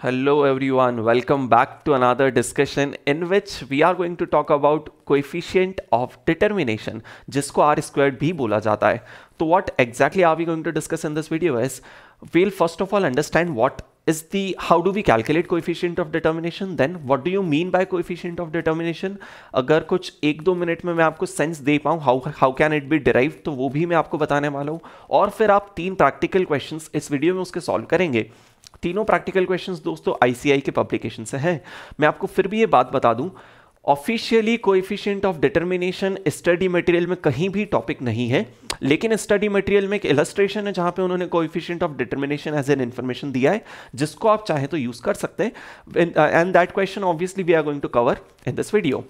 Hello everyone, welcome back to another discussion in which we are going to talk about coefficient of determination, जिसको R squared भी बोला जाता है. तो what exactly are we going to discuss in this video is, we'll first of all understand what is how do we calculate coefficient of determination, then what do you mean by coefficient of determination. अगर कुछ 1-2 minute में मैं आपको sense they पाऊँ how can it be derived, तो वो भी मैं आपको बताने वाला हूँ. और फिर आप 3 प्रैक्टिकल क्वेश्चंस इस वीडियो में उसके सॉल्व करेंगे. तीनों प्रैक्टिकल क्वेश्चंस दोस्तों आईसीआई के पब्लिकेशन से हैं. मैं आपको फिर भी ये बात बता दूं, officially coefficient of determination study material में कहीं भी टॉपिक नहीं है, लेकिन स्टडी मटेरियल में एक इलस्ट्रेशन है जहां पे उन्होंने coefficient of determination as an information दिया है, जिसको आप चाहे तो यूज कर सकते हैं. And that question obviously we are going to cover in this video.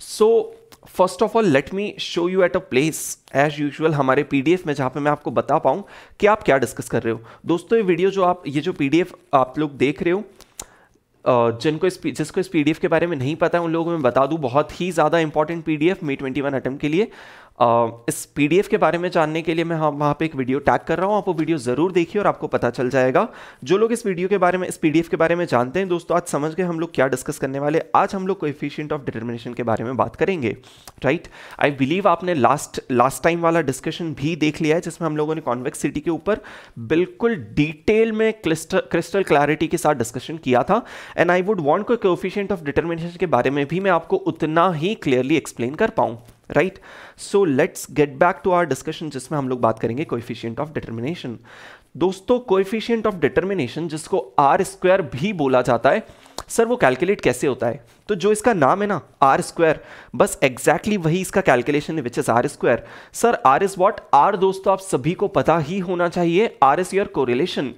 So first of all let me show you at a place as usual हमारे पीडीएफ में, जहां पे मैं आपको बता पाऊं कि आप क्या डिस्कस कर रहे हो. दोस्तों ये वीडियो ये जो पीडीएफ आप लोग देख रहे हो, जिसको इस पीडीएफ के बारे में नहीं पता है उन लोगों को मैं बता दूं, बहुत ही ज़्यादा इंपॉर्टेंट पीडीएफ मे 21 अटेम्प्ट के लिए. इस पीडीएफ के बारे में जानने के लिए मैं वहाँ पे एक वीडियो टैग कर रहा हूँ, आप वो वीडियो ज़रूर देखिए और आपको पता चल जाएगा. जो लोग इस पीडीएफ के बारे में जानते हैं दोस्तों, आज समझ गए हम लोग क्या डिस्कस करने वाले. आज हम लोग कोएफिशिएंट ऑफ डिटर्मिनेशन के बारे में बात करेंगे, राइट. आई बिलीव आपने लास्ट टाइम वाला डिस्कशन भी देख लिया है, जिसमें हम लोगों ने कॉन्वेक्सिटी के ऊपर बिल्कुल डिटेल में क्रिस्टल क्लैरिटी के साथ डिस्कशन किया था. And I would want coefficient of determination के बारे में भी मैं आपको उतना ही क्लियरली एक्सप्लेन कर पाऊं, right. So let's get back to our discussion, जिसमें हम लोग बात करेंगे कोएफिशिएंट ऑफ डिटर्मिनेशन. दोस्तों कोएफिशिएंट ऑफ डिटर्मिनेशन, जिसको आर स्क्वायर भी बोला जाता है, सर वो कैलकुलेट कैसे होता है. तो जो इसका नाम है ना आर स्क्वायर, बस एग्जैक्टली वही इसका कैलकुलेशन है, which is R square. Sir R is what? R दोस्तों आप सभी को पता ही होना चाहिए, आर इज योर कोरिलेशन.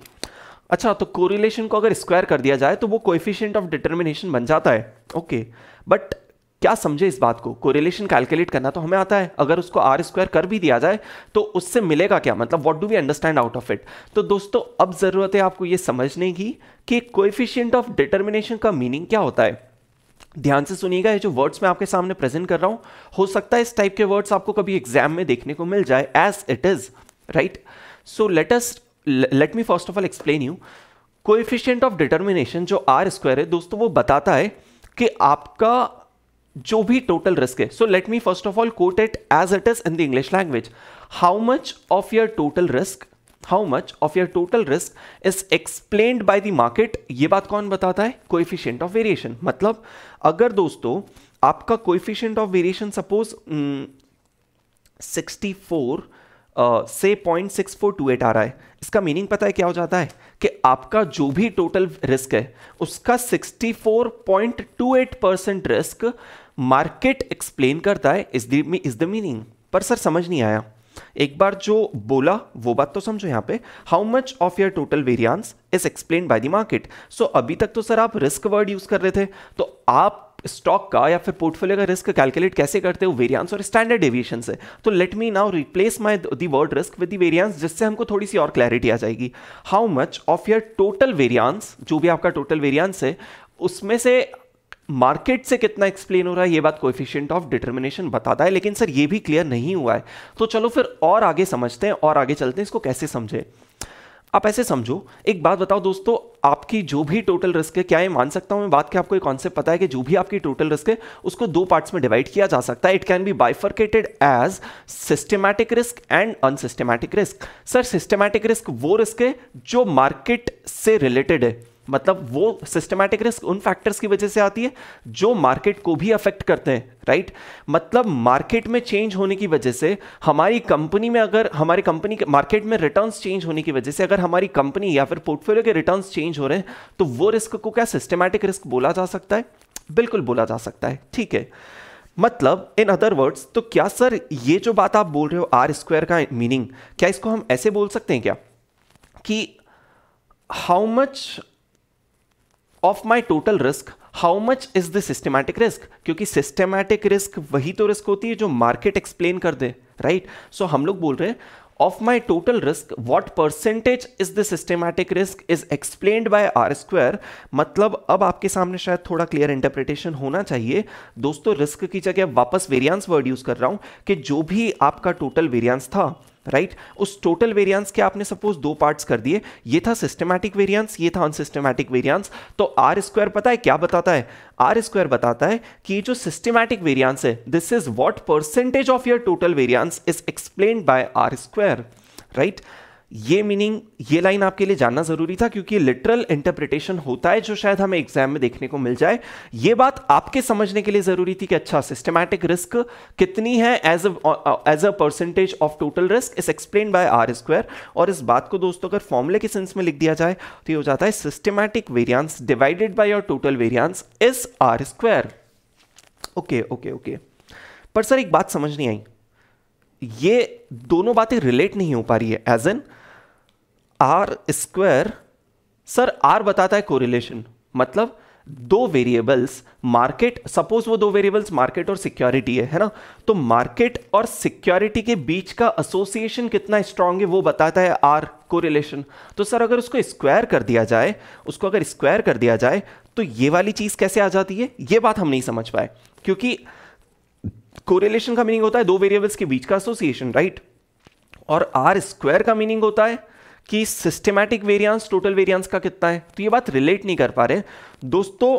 अच्छा, तो कोरिलेशन को अगर स्क्वायर कर दिया जाए तो वो कोएफिशिएंट ऑफ डिटर्मिनेशन बन जाता है. ओके, बट क्या समझे इस बात को, कोरिलेशन कैलकुलेट करना तो हमें आता है, अगर उसको आर स्क्वायर कर भी दिया जाए तो उससे मिलेगा क्या, मतलब what do we understand out of it. तो दोस्तों अब जरूरत है आपको ये समझने की कि कोएफिशिएंट ऑफ डिटर्मिनेशन का मीनिंग क्या होता है. ध्यान से सुनिएगा, ये जो वर्ड्स मैं आपके सामने प्रेजेंट कर रहा हूं, हो सकता है इस टाइप के वर्ड्स आपको कभी एग्जाम में देखने को मिल जाए as it is, right. So let me first of all explain you. Coefficient of determination जो आर स्क्वायर है दोस्तों, वो बताता है कि आपका जो भी टोटल रिस्क है. So let me first of all quote it as it is in the English language. How much of your total risk is explained by the market. ये बात कौन बताता है? Coefficient of variation. मतलब अगर दोस्तों आपका कोएफिशिएंट ऑफ वेरिएशन सपोज 64 से 0.6428 आ रहा है, इसका मीनिंग पता है क्या हो जाता है कि आपका जो भी टोटल रिस्क है उसका 64.28% रिस्क मार्केट एक्सप्लेन करता है, इज द मीनिंग. पर सर समझ नहीं आया, एक बार जो बोला वो बात तो समझो. यहां पे how much of your total variance is explained by the market. So अभी तक तो सर आप रिस्क वर्ड यूज कर रहे थे, तो आप स्टॉक का या फिर पोर्टफोलियो का रिस्क कैलकुलेट कैसे करते हो? वेरिएंस और स्टैंडर्ड डेविएशन से. तो let me now replace my the word risk with the variance, जिससे हमको थोड़ी सी और क्लैरिटी आ जाएगी. How much of your total variance, जो भी आपका टोटल वेरिएंस है उसमें से मार्केट से कितना एक्सप्लेन हो रहा है, ये बात कोएफिशिएंट ऑफ डिटर्मिनेशन बताता है. लेकिन सर ये भी क्लियर नहीं हुआ है, तो चलो फिर और आगे समझते हैं और आगे चलते हैं. इसको कैसे समझे? आप ऐसे समझो, एक बात बताओ दोस्तों, आपकी जो भी टोटल रिस्क है, क्या ये मान सकता हूं मैं बात कि आपको एक कॉन्सेप्ट पता है कि जो भी आपकी टोटल रिस्क है उसको 2 पार्ट्स में डिवाइड किया जा सकता है. It can be bifurcated as systematic risk and unsystematic risk. Sir systematic risk वो रिस्क है जो मार्केट से रिलेटेड है, मतलब वो सिस्टमैटिक रिस्क उन फैक्टर्स की वजह से आती है जो मार्केट को भी अफेक्ट करते हैं, राइट. मतलब मार्केट में चेंज होने की वजह से हमारी कंपनी में, अगर हमारी कंपनी के मार्केट में रिटर्न्स चेंज होने की वजह से अगर हमारी कंपनी या फिर पोर्टफोलियो के रिटर्न्स चेंज हो रहे हैं, तो वो रिस्क को क्या सिस्टमैटिक रिस्क बोला जा सकता है? बिल्कुल बोला जा सकता है, ठीक है. मतलब इन अदर वर्ड्स, तो क्या सर ये जो बात आप बोल रहे हो आर स्क्वायर का मीनिंग, क्या इसको हम ऐसे बोल सकते हैं क्या कि how much of my total risk, how much is the systematic risk? क्योंकि सिस्टमैटिक रिस्क वही तो रिस्क होती है जो मार्केट एक्सप्लेन कर दे, राइट. सो हम लोग बोल रहे हैं of my total risk what percentage is the systematic risk is explained by R square. मतलब अब आपके सामने शायद थोड़ा क्लियर इंटरप्रिटेशन होना चाहिए. दोस्तों रिस्क की जगह वापस वेरिएंस वर्ड यूज कर रहा हूं कि जो भी आपका टोटल वेरिएंस था राइट उस टोटल वेरिएंस के आपने सपोज दो पार्ट्स कर दिए, ये था सिस्टमैटिक वेरिएंस, ये था अनसिस्टमैटिक वेरिएंस। तो आर स्क्वायर पता है क्या बताता है? आर स्क्वायर बताता है कि जो सिस्टमैटिक वेरिएंस है, this is what percentage of your total variance is explained by R square, right. ये मीनिंग, ये लाइन आपके लिए जानना जरूरी था क्योंकि लिटरल इंटरप्रिटेशन होता है जो शायद हमें एग्जाम में देखने को मिल जाए। ये बात आपके समझने के लिए जरूरी थी कि अच्छा सिस्टमैटिक रिस्क कितनी है as a percentage of total risk is explained by R square. और इस बात को दोस्तों अगर फॉर्मूले के सेंस में लिख दिया जाए तो ये हो जाता है systematic variance divided by your total variance is R square. Okay okay okay, पर सर एक बात समझ नहीं आई, ये दोनों बातें रिलेट नहीं हो पा रही है। As an R square, sir R बताता है कोरिलेशन, मतलब दो वेरिएबल्स मार्केट, सपोज वो दो वेरिएबल्स मार्केट और सिक्योरिटी है ना, तो मार्केट और सिक्योरिटी के बीच का एसोसिएशन कितना स्ट्रांग है वो बताता है आर कोरिलेशन। तो सर अगर उसको स्क्वायर कर दिया जाए, उसको अगर स्क्वायर कर दिया जाए तो ये वाली चीज कैसे आ जाती है, ये बात हम नहीं समझ पाए। क्योंकि कोरिलेशन का मीनिंग होता है दो वेरिएबल्स के बीच का एसोसिएशन, राइट, और आर स्क्वायर का मीनिंग होता है कि सिस्टमैटिक वेरिएंस टोटल वेरिएंस का कितना है। तो ये बात रिलेट नहीं कर पा रहे दोस्तों।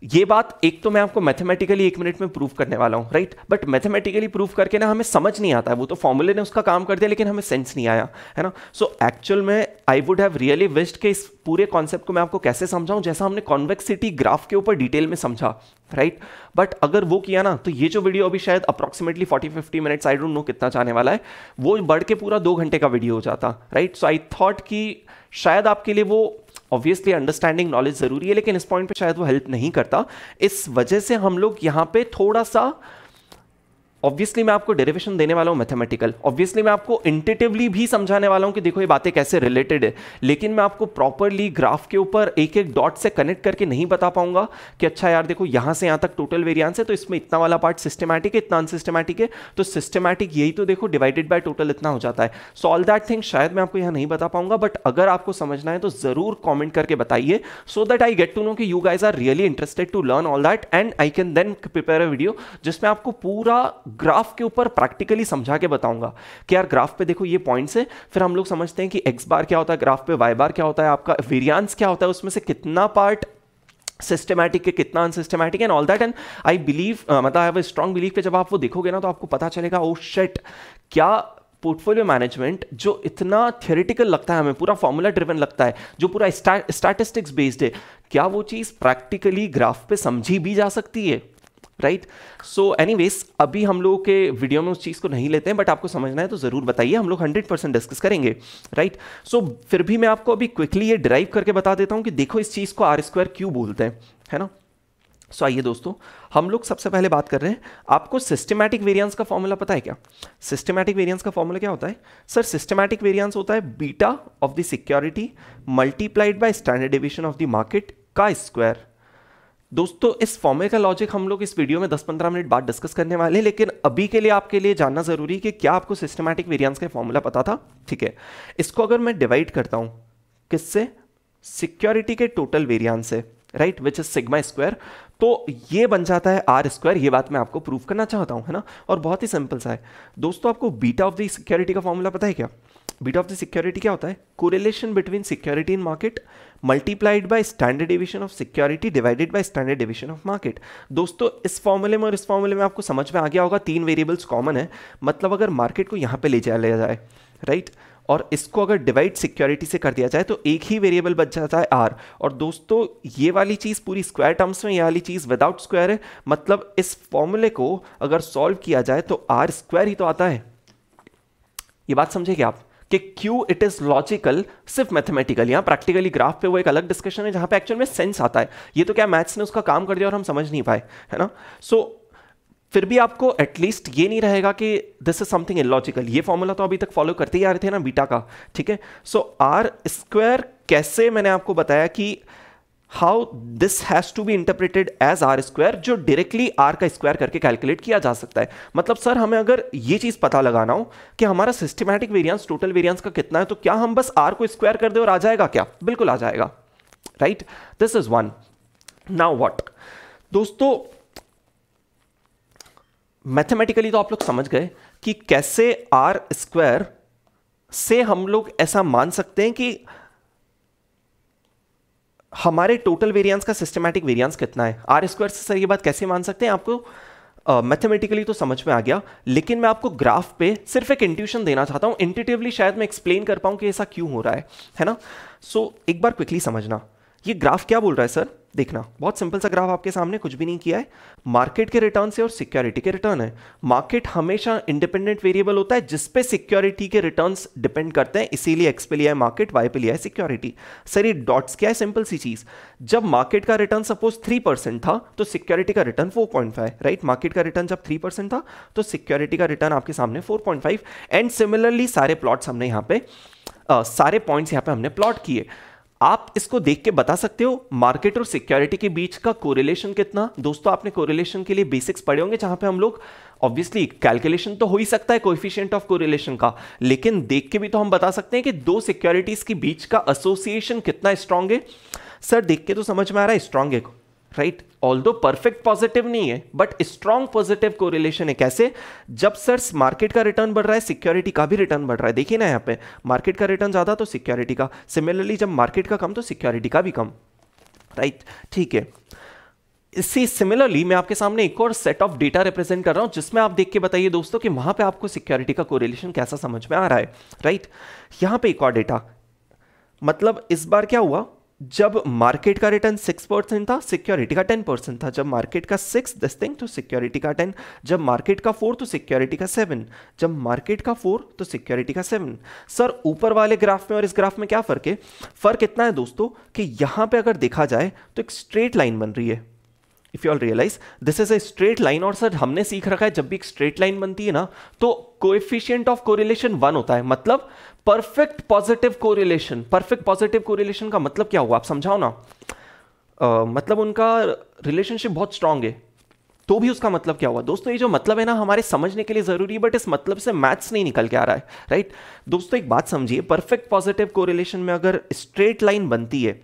ये बात एक तो मैं आपको मैथमेटिकली 1 मिनट में प्रूव करने वाला हूं, राइट, बट मैथमेटिकली प्रूव करके ना हमें समझ नहीं आता है, वो तो फॉर्मूले ने उसका काम कर दिया लेकिन हमें सेंस नहीं आया, है ना। सो एक्चुअल में I would have really wished कि इस पूरे कॉन्सेप्ट को मैं आपको कैसे समझाऊं जैसा हमने कॉन्वेक्सिटी ग्राफ के ऊपर डिटेल में समझा, राइट। बट अगर वो किया ना तो ये जो वीडियो अभी शायद approximately 40-50 minutes, I don't know कितना जाने वाला है, वो बढ़ के पूरा 2 घंटे का वीडियो हो जाता, राइट। सो आई थॉट कि शायद आपके लिए वो ऑब्वियसली अंडरस्टैंडिंग नॉलेज जरूरी है लेकिन इस पॉइंट पे शायद वो हेल्प नहीं करता। इस वजह से हम लोग यहां पे थोड़ा सा, ऑब्वियसली मैं आपको डेरिवेशन देने वाला हूं मैथमेटिकल, ऑब्वियसली मैं आपको इंटेटिवली भी समझाने वाला हूं कि देखो ये बातें कैसे रिलेटेड है, लेकिन मैं आपको प्रॉपरली ग्राफ के ऊपर एक एक डॉट से कनेक्ट करके नहीं बता पाऊंगा कि अच्छा यार देखो यहां से यहां तक टोटल वेरिएंस है तो इसमें इतना वाला पार्ट सिस्टमैटिक है, इतना अनसिस्टमैटिक है, तो सिस्टमैटिक यही तो देखो डिवाइडेड बाय टोटल इतना हो जाता है। सो ऑल दैट थिंग शायद मैं आपको यहां नहीं बता पाऊंगा, बट अगर आपको समझना है तो जरूर कॉमेंट करके बताइए so that I get to know कि you guys are really interested to learn all that and I can then prepare a video जिसमें आपको पूरा ग्राफ के ऊपर प्रैक्टिकली समझा के बताऊंगा कि यार ग्राफ पे देखो ये पॉइंट्स है, फिर हम लोग समझते हैं कि एक्स बार क्या होता है ग्राफ पे, वाई बार क्या होता है, आपका वेरिएंस क्या होता है, उसमें से कितना पार्ट सिस्टमैटिक है कितना unsystematic and all that. And I believe, मतलब I have a strong believe कि जब आप वो देखोगे ना तो आपको पता चलेगा ओ शिट, क्या पोर्टफोलियो मैनेजमेंट जो इतना थियोरेटिकल लगता है हमें, पूरा फॉर्मूला ड्रिवन लगता है, जो पूरा स्टैटिस्टिक्स बेस्ड है, क्या वो चीज प्रैक्टिकली ग्राफ पे समझी भी जा सकती है, राइट। सो एनीवेज अभी हम लोगों के वीडियो में उस चीज को नहीं लेते हैं, बट आपको समझना है तो जरूर बताइए, हम लोग 100% डिस्कस करेंगे, राइट। सो फिर भी मैं आपको अभी क्विकली ये ड्राइव करके बता देता हूं कि देखो इस चीज को आर स्क्वायर क्यों बोलते हैं, है ना। सो आइए दोस्तों, हम लोग सबसे पहले बात कर रहे हैं, आपको सिस्टमैटिक वेरिएंस का फॉर्मूला पता है क्या? सिस्टमैटिक वेरिएंस का फॉर्मूला क्या होता है सर? सिस्टमैटिक वेरिएंस होता है beta of the security multiplied by standard deviation of the market का स्क्वायर। दोस्तों इस फॉर्मूले का लॉजिक हम लोग इस वीडियो में 10-15 मिनट बाद डिस्कस करने वाले हैं, लेकिन अभी के लिए आपके लिए जानना जरूरी है कि क्या आपको सिस्टमैटिक वेरिएंस का फॉर्मूला पता था? ठीक है, इसको अगर मैं डिवाइड करता हूं किससे, सिक्योरिटी के टोटल वेरिएंस से, right, which is sigma square, तो ये बन जाता है आर स्क्वायर। ये बात मैं आपको प्रूव करना चाहता हूं, है ना, और बहुत ही सिंपल सा है दोस्तों। आपको बीटा ऑफ द सिक्योरिटी का फॉर्मूला पता है क्या? बीटा ऑफ द सिक्योरिटी क्या होता है? Correlation between security in market multiplied by standard deviation of security divided by standard deviation of market. दोस्तों इस फॉर्मूले में और इस फॉर्मूले में आपको समझ में आ गया होगा, 3 वेरिएबल्स कॉमन है, मतलब अगर मार्केट को यहां पे ले जाए, राइट, और इसको अगर डिवाइड सिक्योरिटी से कर दिया जाए तो एक ही वेरिएबल बच जाता है आर। और दोस्तों ये वाली चीज पूरी स्क्वायर टर्म्स में, ये वाली चीज विदाउट स्क्वायर है, मतलब इस फॉर्मूले को अगर सॉल्व किया जाए तो आर स्क्वायर ही तो आता है। ये बात समझेंगे आप कि क्यों इट इज लॉजिकल, सिर्फ मैथमेटिकल। यहां प्रैक्टिकली ग्राफ पे वो एक अलग डिस्कशन है जहां पे एक्चुअल में सेंस आता है। ये तो क्या मैथ्स ने उसका काम कर दिया और हम समझ नहीं पाए, है ना। सो फिर भी आपको एटलीस्ट ये नहीं रहेगा कि दिस इज समथिंग इलॉजिकल। ये फॉर्मूला तो अभी तक फॉलो करते ही आ रहे थे ना बीटा का, ठीक है। सो आर स्क्वायर कैसे, मैंने आपको बताया कि how this has to be interpreted as R square, जो डायरेक्टली आर का स्क्वायर करके कैलकुलेट किया जा सकता है। मतलब सर हमें अगर ये चीज पता लगाना हो कि हमारा सिस्टमैटिक वेरिएंस टोटल वेरिएंस का कितना है, तो क्या हम बस आर को स्क्वायर कर दे और आ जाएगा क्या? बिल्कुल आ जाएगा, right. This is one. Now what दोस्तों, मैथमेटिकली तो आप लोग समझ गए कि कैसे आर स्क्वायर से हम लोग ऐसा मान सकते हैं कि हमारे टोटल वेरिएंस का सिस्टमैटिक वेरिएंस कितना है। आर स्क्वायर से सर ये बात कैसे मान सकते हैं, आपको मैथमेटिकली तो समझ में आ गया, लेकिन मैं आपको ग्राफ पे सिर्फ एक इंट्यूशन देना चाहता हूं, इंट्यूटिवली शायद मैं एक्सप्लेन कर पाऊं कि ऐसा क्यों हो रहा है ना। सो एक बार क्विकली समझना, ये ग्राफ क्या बोल रहा है सर, देखना बहुत सिंपल सा ग्राफ आपके सामने, कुछ भी नहीं किया है। मार्केट के रिटर्न से और सिक्योरिटी के रिटर्न है। मार्केट हमेशा इंडिपेंडेंट वेरिएबल होता है जिसपे सिक्योरिटी के रिटर्न्स डिपेंड करते हैं, इसीलिए एक्स पे लिया है मार्केट, वाई पे लिया है सिक्योरिटी। सर ये डॉट्स क्या है, सिंपल सी चीज, जब मार्केट का रिटर्न सपोज 3% था तो सिक्योरिटी का रिटर्न 4.5, राइट। मार्केट का रिटर्न जब 3% था तो सिक्योरिटी का रिटर्न आपके सामने 4.5। एंड सिमिलरली सारे प्लॉट्स हमने यहाँ पे सारे पॉइंट्स यहाँ पे हमने प्लॉट किए। आप इसको देख के बता सकते हो मार्केट और सिक्योरिटी के बीच का कोरिलेशन कितना। दोस्तों आपने कोरिलेशन के लिए बेसिक्स पढ़े होंगे, जहां पे हम लोग ऑब्वियसली कैलकुलेशन तो हो ही सकता है कोएफिशिएंट ऑफ कोरिलेशन का, लेकिन देख के भी तो हम बता सकते हैं कि दो सिक्योरिटीज के बीच का एसोसिएशन कितना स्ट्रांग है। सर देख के तो समझ में आ रहा है स्ट्रांग है, राइट। ऑल्दो परफेक्ट पॉजिटिव नहीं है बट स्ट्रांग पॉजिटिव कोरिलेशन है। कैसे, जब सर मार्केट का रिटर्न बढ़ रहा है सिक्योरिटी का भी रिटर्न बढ़ रहा है। देखिए ना यहाँ पे मार्केट का रिटर्न ज्यादा तो सिक्योरिटी का, सिमिलरली जब मार्केट का कम तो सिक्योरिटी का भी कम, राइट। ठीक है, इसी सिमिलरली मैं आपके सामने एक और सेट ऑफ डेटा रिप्रेजेंट कर रहा हूं जिसमें आप देख के बताइए दोस्तों कि वहां पे आपको सिक्योरिटी का कोरिलेशन कैसा समझ में आ रहा है, राइट। यहां पे एक और डेटा, मतलब इस बार क्या हुआ, जब मार्केट का रिटर्न 6% था सिक्योरिटी का 10% था। जब मार्केट का 6 दिस थिंग तो सिक्योरिटी का 10, जब मार्केट का 4 तो सिक्योरिटी का 7, जब मार्केट का 4 तो सिक्योरिटी का 7। सर ऊपर वाले ग्राफ में और इस ग्राफ में क्या फर्क है, फर्क इतना है दोस्तों कि यहां पे अगर देखा जाए तो एक स्ट्रेट लाइन बन रही है। If you all realise this is a straight line, और सर हमने सीख रखा है जब भी एक स्ट्रेट लाइन बनती है ना तो कोएफिशिएंट ऑफ कोरिलेशन 1 होता है, मतलब perfect positive correlation. Perfect positive correlation का मतलब क्या हुआ, आप समझाओ ना। मतलब उनका रिलेशनशिप बहुत स्ट्रांग है, तो भी उसका मतलब क्या हुआ दोस्तों। ये जो मतलब है ना हमारे समझने के लिए जरूरी है, बट इस मतलब से मैथ्स नहीं निकल के आ रहा है, राइट। दोस्तों एक बात समझिए, परफेक्ट पॉजिटिव कोरिलेशन में अगर स्ट्रेट लाइन बनती है,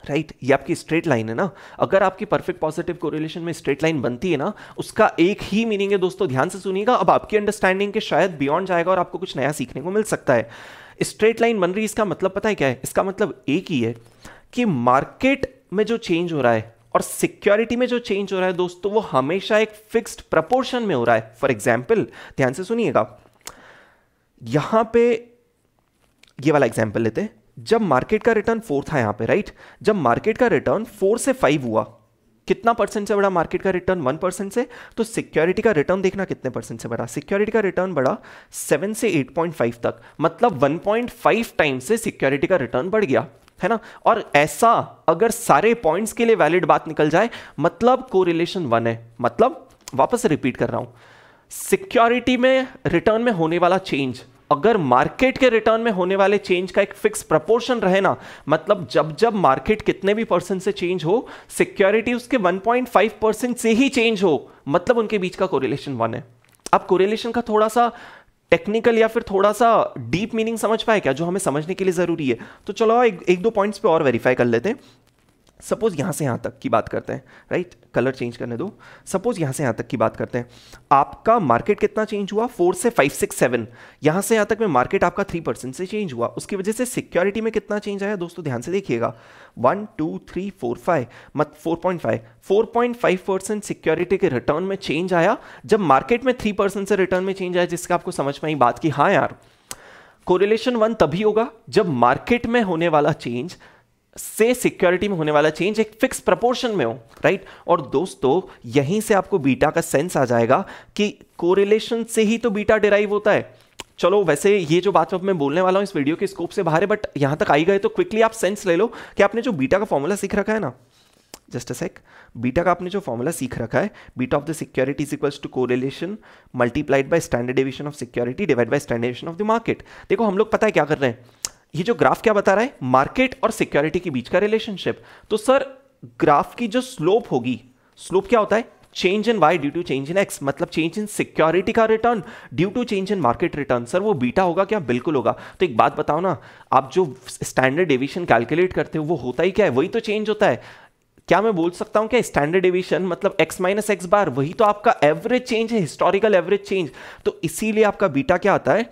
राइट, ये आपकी स्ट्रेट लाइन है ना, अगर आपकी परफेक्ट पॉजिटिव कोरिलेशन में स्ट्रेट लाइन बनती है ना, उसका एक ही मीनिंग है दोस्तों, ध्यान से सुनिएगा, अब आपकी अंडरस्टैंडिंग के शायद बियॉन्ड जाएगा और आपको कुछ नया सीखने को मिल सकता है। स्ट्रेट लाइन बन रही है, इसका मतलब पता है क्या है, इसका मतलब एक ही है कि मार्केट में जो चेंज हो रहा है और सिक्योरिटी में जो चेंज हो रहा है दोस्तों वो हमेशा एक फिक्स्ड प्रपोर्शन में हो रहा है। फॉर एग्जाम्पल ध्यान से सुनिएगा, यहां पे ये वाला एग्जाम्पल लेते हैं, जब मार्केट का रिटर्न 4 था यहां पे, राइट, जब मार्केट का रिटर्न 4 से 5 हुआ, कितना परसेंट से बढ़ा मार्केट का रिटर्न, 1% से, तो सिक्योरिटी का रिटर्न देखना कितने परसेंट से बढ़ा, सिक्योरिटी का रिटर्न बढ़ा 7 से 8.5 तक, मतलब 1.5 टाइम से सिक्योरिटी का रिटर्न बढ़ गया, है ना। और ऐसा अगर सारे पॉइंट्स के लिए वैलिड बात निकल जाए मतलब कोरिलेशन 1 है। मतलब वापस रिपीट कर रहा हूं, सिक्योरिटी में रिटर्न में होने वाला चेंज अगर मार्केट के रिटर्न में होने वाले चेंज का एक फिक्स प्रपोर्शन रहे ना, मतलब जब जब मार्केट कितने भी परसेंट से चेंज हो सिक्योरिटी उसके 1.5% से ही चेंज हो, मतलब उनके बीच का कोरिलेशन 1 है। अब कोरिलेशन का थोड़ा सा टेक्निकल या फिर थोड़ा सा डीप मीनिंग समझ पाए क्या, जो हमें समझने के लिए जरूरी है। तो चलो एक दो पॉइंट्स पे और वेरीफाई कर लेते हैं। सपोज यहां से यहां तक की बात करते हैं, राइट, कलर चेंज करने दो। सपोज यहां से यहां तक की बात करते हैं, आपका मार्केट कितना चेंज हुआ, 4 से 5 6 7, यहां से यहां तक में मार्केट आपका 3% से चेंज हुआ, उसकी वजह से सिक्योरिटी में कितना चेंज आया दोस्तों, ध्यान से देखिएगा, 1 2 3 4 5 मत 4.5% सिक्योरिटी के रिटर्न में चेंज आया जब मार्केट में 3% से रिटर्न में चेंज आया, जिसका आपको समझ में आई बात की हाँ यार कोरिलेशन 1 तभी होगा जब मार्केट में होने वाला चेंज से सिक्योरिटी में होने वाला चेंज एक फिक्स प्रपोर्शन में हो, राइट। और दोस्तों यहीं से आपको बीटा का सेंस आ जाएगा कि कोरिलेशन से ही तो बीटा डिराइव होता है। चलो वैसे ये जो बात मैं बोलने वाला हूं इस वीडियो के स्कोप से बाहर है, बट यहां तक आई गए तो क्विकली आप सेंस ले लो कि आपने जो बीटा का फॉर्मूला सीख रखा है ना, जस्ट अ सेक, बीटा का आपने जो फॉर्मूला सीख रखा है, beta of the security is equals to correlation multiplied by standard deviation of security divide by standard deviation of the market. देखो हम लोग पता है क्या कर रहे हैं, ये जो ग्राफ क्या बता रहा है, मार्केट और सिक्योरिटी के बीच का रिलेशनशिप। तो सर ग्राफ की जो स्लोप होगी, स्लोप क्या होता है, change in y due to change in x, मतलब चेंज इन सिक्योरिटी का return due to change in market return. Sir वो बीटा होगा क्या, बिल्कुल होगा। तो एक बात बताओ ना, आप जो स्टैंडर्ड डेविएशन कैलकुलेट करते हो वो होता ही क्या है, वही तो चेंज होता है। क्या मैं बोल सकता हूं क्या स्टैंडर्ड डेविएशन मतलब x माइनस एक्स बार, वही तो आपका एवरेज चेंज है, हिस्टोरिकल एवरेज चेंज। तो इसीलिए आपका बीटा क्या आता है,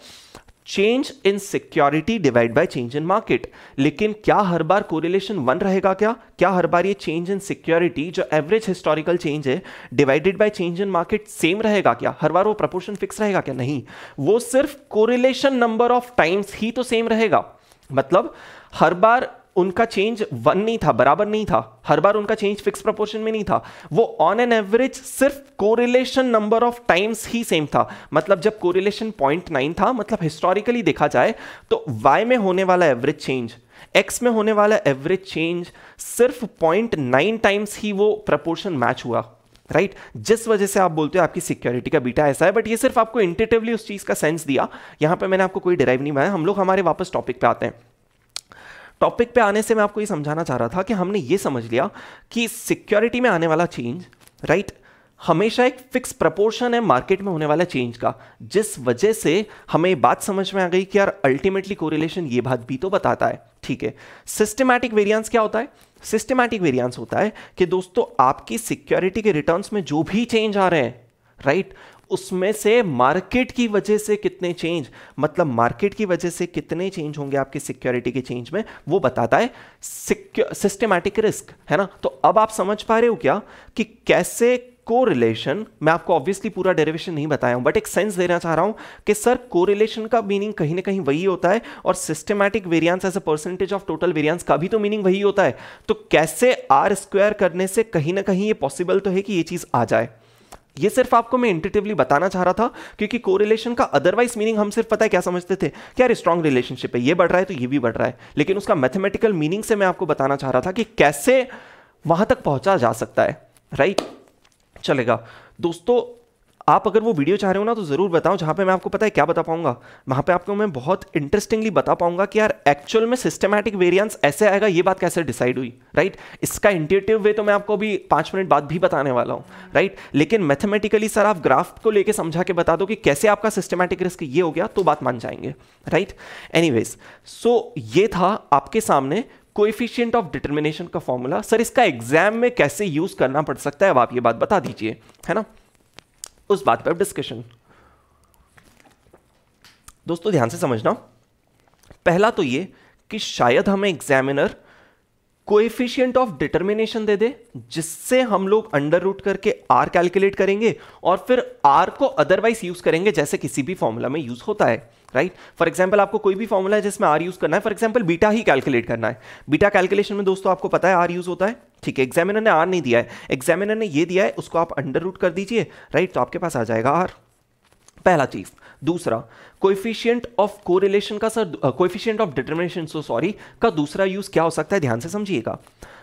change in security divide by change in market. लेकिन क्या हर बार कोरिलेशन 1 रहेगा? क्या हर बार ये चेंज इन सिक्योरिटी जो एवरेज हिस्टोरिकल चेंज है divided by change in market same रहेगा क्या? हर बार वो प्रोपोर्शन फिक्स रहेगा क्या? नहीं, वो सिर्फ कोरिलेशन नंबर ऑफ टाइम्स ही तो सेम रहेगा। मतलब हर बार उनका चेंज 1 नहीं था, बराबर नहीं था, हर बार उनका चेंज फिक्स प्रोपोर्शन में नहीं था, वो ऑन एन एवरेज सिर्फ correlation number of times he same था। मतलब जब कोरिलेशन 0.9 था, मतलब हिस्टोरिकली देखा जाए तो y में होने वाला एवरेज चेंज, x में होने वाला एवरेज चेंज सिर्फ 0.9 टाइम्स ही वो प्रोपोर्शन मैच हुआ, राइट जिस वजह से आप बोलते हो आपकी सिक्योरिटी का बीटा ऐसा है। बट ये सिर्फ आपको इंट्यूटिवली उस चीज का सेंस दिया, यहां पे मैंने आपको कोई डिराइव नहीं बनाया। हम लोग हमारे वापस टॉपिक पे आते हैं। टॉपिक पे आने से मैं आपको ये समझाना चाह रहा था कि हमने ये समझ लिया कि सिक्योरिटी में आने वाला चेंज, राइट, हमेशा एक फिक्स प्रपोर्शन है मार्केट में होने वाला चेंज का, जिस वजह से हमें ये बात समझ में आ गई कि यार अल्टीमेटली कोरिलेशन ये बात भी तो बताता है। ठीक है, सिस्टमैटिक वेरिएंस क्या होता है? सिस्टमैटिक वेरिएंस होता है कि दोस्तों आपकी सिक्योरिटी के रिटर्न्स में जो भी चेंज आ रहे हैं, राइट, उसमें से मार्केट की वजह से कितने चेंज, मतलब मार्केट की वजह से कितने चेंज होंगे आपकी सिक्योरिटी के चेंज में, वो बताता है सिस्टमैटिक रिस्क, है ना। तो अब आप समझ पा रहे हो क्या कि कैसे कोरिलेशन, मैं आपको ऑब्वियसली पूरा डेरिवेशन नहीं बताया हूं, बट एक सेंस देना चाह रहा हूं कि सर कोरिलेशन का मीनिंग कहीं ना कहीं वही होता है और systematic variance as a percentage of total variance का भी तो मीनिंग वही होता है। तो कैसे आर स्क्वायर करने से कहीं ना कहीं ये पॉसिबल तो है कि ये चीज आ जाए। ये सिर्फ आपको मैं इंट्यूटिवली बताना चाह रहा था, क्योंकि कोरिलेशन का अदरवाइज मीनिंग हम सिर्फ पता है क्या समझते थे कि यार स्ट्रॉन्ग रिलेशनशिप है, ये बढ़ रहा है तो ये भी बढ़ रहा है, लेकिन उसका मैथमेटिकल मीनिंग से मैं आपको बताना चाह रहा था कि कैसे वहां तक पहुंचा जा सकता है, राइट। चलेगा दोस्तों, आप अगर वो वीडियो चाह रहे हो ना तो जरूर बताओ, जहां पे मैं आपको पता है क्या बता पाऊंगा, वहां पे आपको मैं बहुत इंटरेस्टिंगली बता पाऊंगा कि यार एक्चुअल में सिस्टमैटिक वेरिएंस ऐसे आएगा, ये बात कैसे डिसाइड हुई, राइट। इसका इंट्यूटिव वे तो मैं आपको अभी 5 मिनट बाद भी बताने वाला हूं, राइट। लेकिन मैथमेटिकली सर आप ग्राफ को लेके समझा के बता दो कि कैसे आपका सिस्टमैटिक रिस्क ये हो गया, तो बात मान जाएंगे, राइट। एनीवेज, सो ये था आपके सामने कोएफिशिएंट ऑफ डिटर्मिनेशन का फॉर्मूला। सर इसका एग्जाम में कैसे यूज करना पड़ सकता है, अब आप ये बात बता दीजिए, है ना। उस बात पर डिस्कशन। दोस्तों ध्यान से समझना, पहला तो ये कि शायद हमें एग्जामिनर कोएफिशिएंट ऑफ डिटर्मिनेशन दे दे, जिससे हम लोग अंडर रूट करके आर कैलकुलेट करेंगे और फिर आर को अदरवाइज यूज करेंगे जैसे किसी भी फॉर्मूला में यूज होता है, राइट। फॉर एग्जांपल आपको कोई भी फॉर्मूला है जिसमें आर यूज करना है, for example beta he calculate करना है, बीटा कैलकुलेशन में दोस्तों आपको पता है आर यूज होता है, ठीक है। एग्जामिनर ने आर नहीं दिया है, एग्जामिनर ने ये दिया है, उसको आप अंडर रूट कर दीजिए, राइट, तो आपके पास आ जाएगा आर, पहला चीज। दूसरा, कोएफिशिएंट ऑफ कोरिलेशन का, sir coefficient of determination sorry का दूसरा यूज क्या हो सकता है, ध्यान से समझिएगा।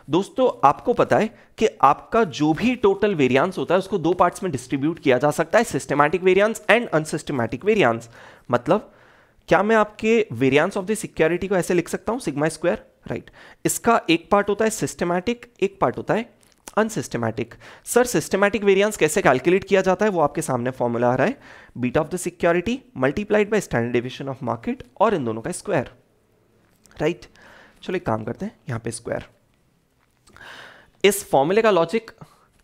दोस्तों आपको पता है कि आपका जो भी टोटल वेरिएंस होता है उसको 2 पार्ट्स में डिस्ट्रीब्यूट किया जा सकता है, systematic variance and unsystematic variance. मतलब क्या मैं आपके वेरिएंस ऑफ द सिक्योरिटी को ऐसे लिख सकता हूं, सिग्मा स्क्वायर, राइट। इसका एक पार्ट होता है सिस्टमैटिक, एक पार्ट होता है अनसिस्टमैटिक। सर सिस्टमैटिक वेरिएंस कैसे कैलकुलेट किया जाता है, वो आपके सामने फॉर्मूला आ रहा है, beta of the security multiplied by standard deviation of market और इन दोनों का स्क्वायर, राइट। चलो एक काम करते हैं, यहां पे स्क्वायर। इस फॉर्मूले का लॉजिक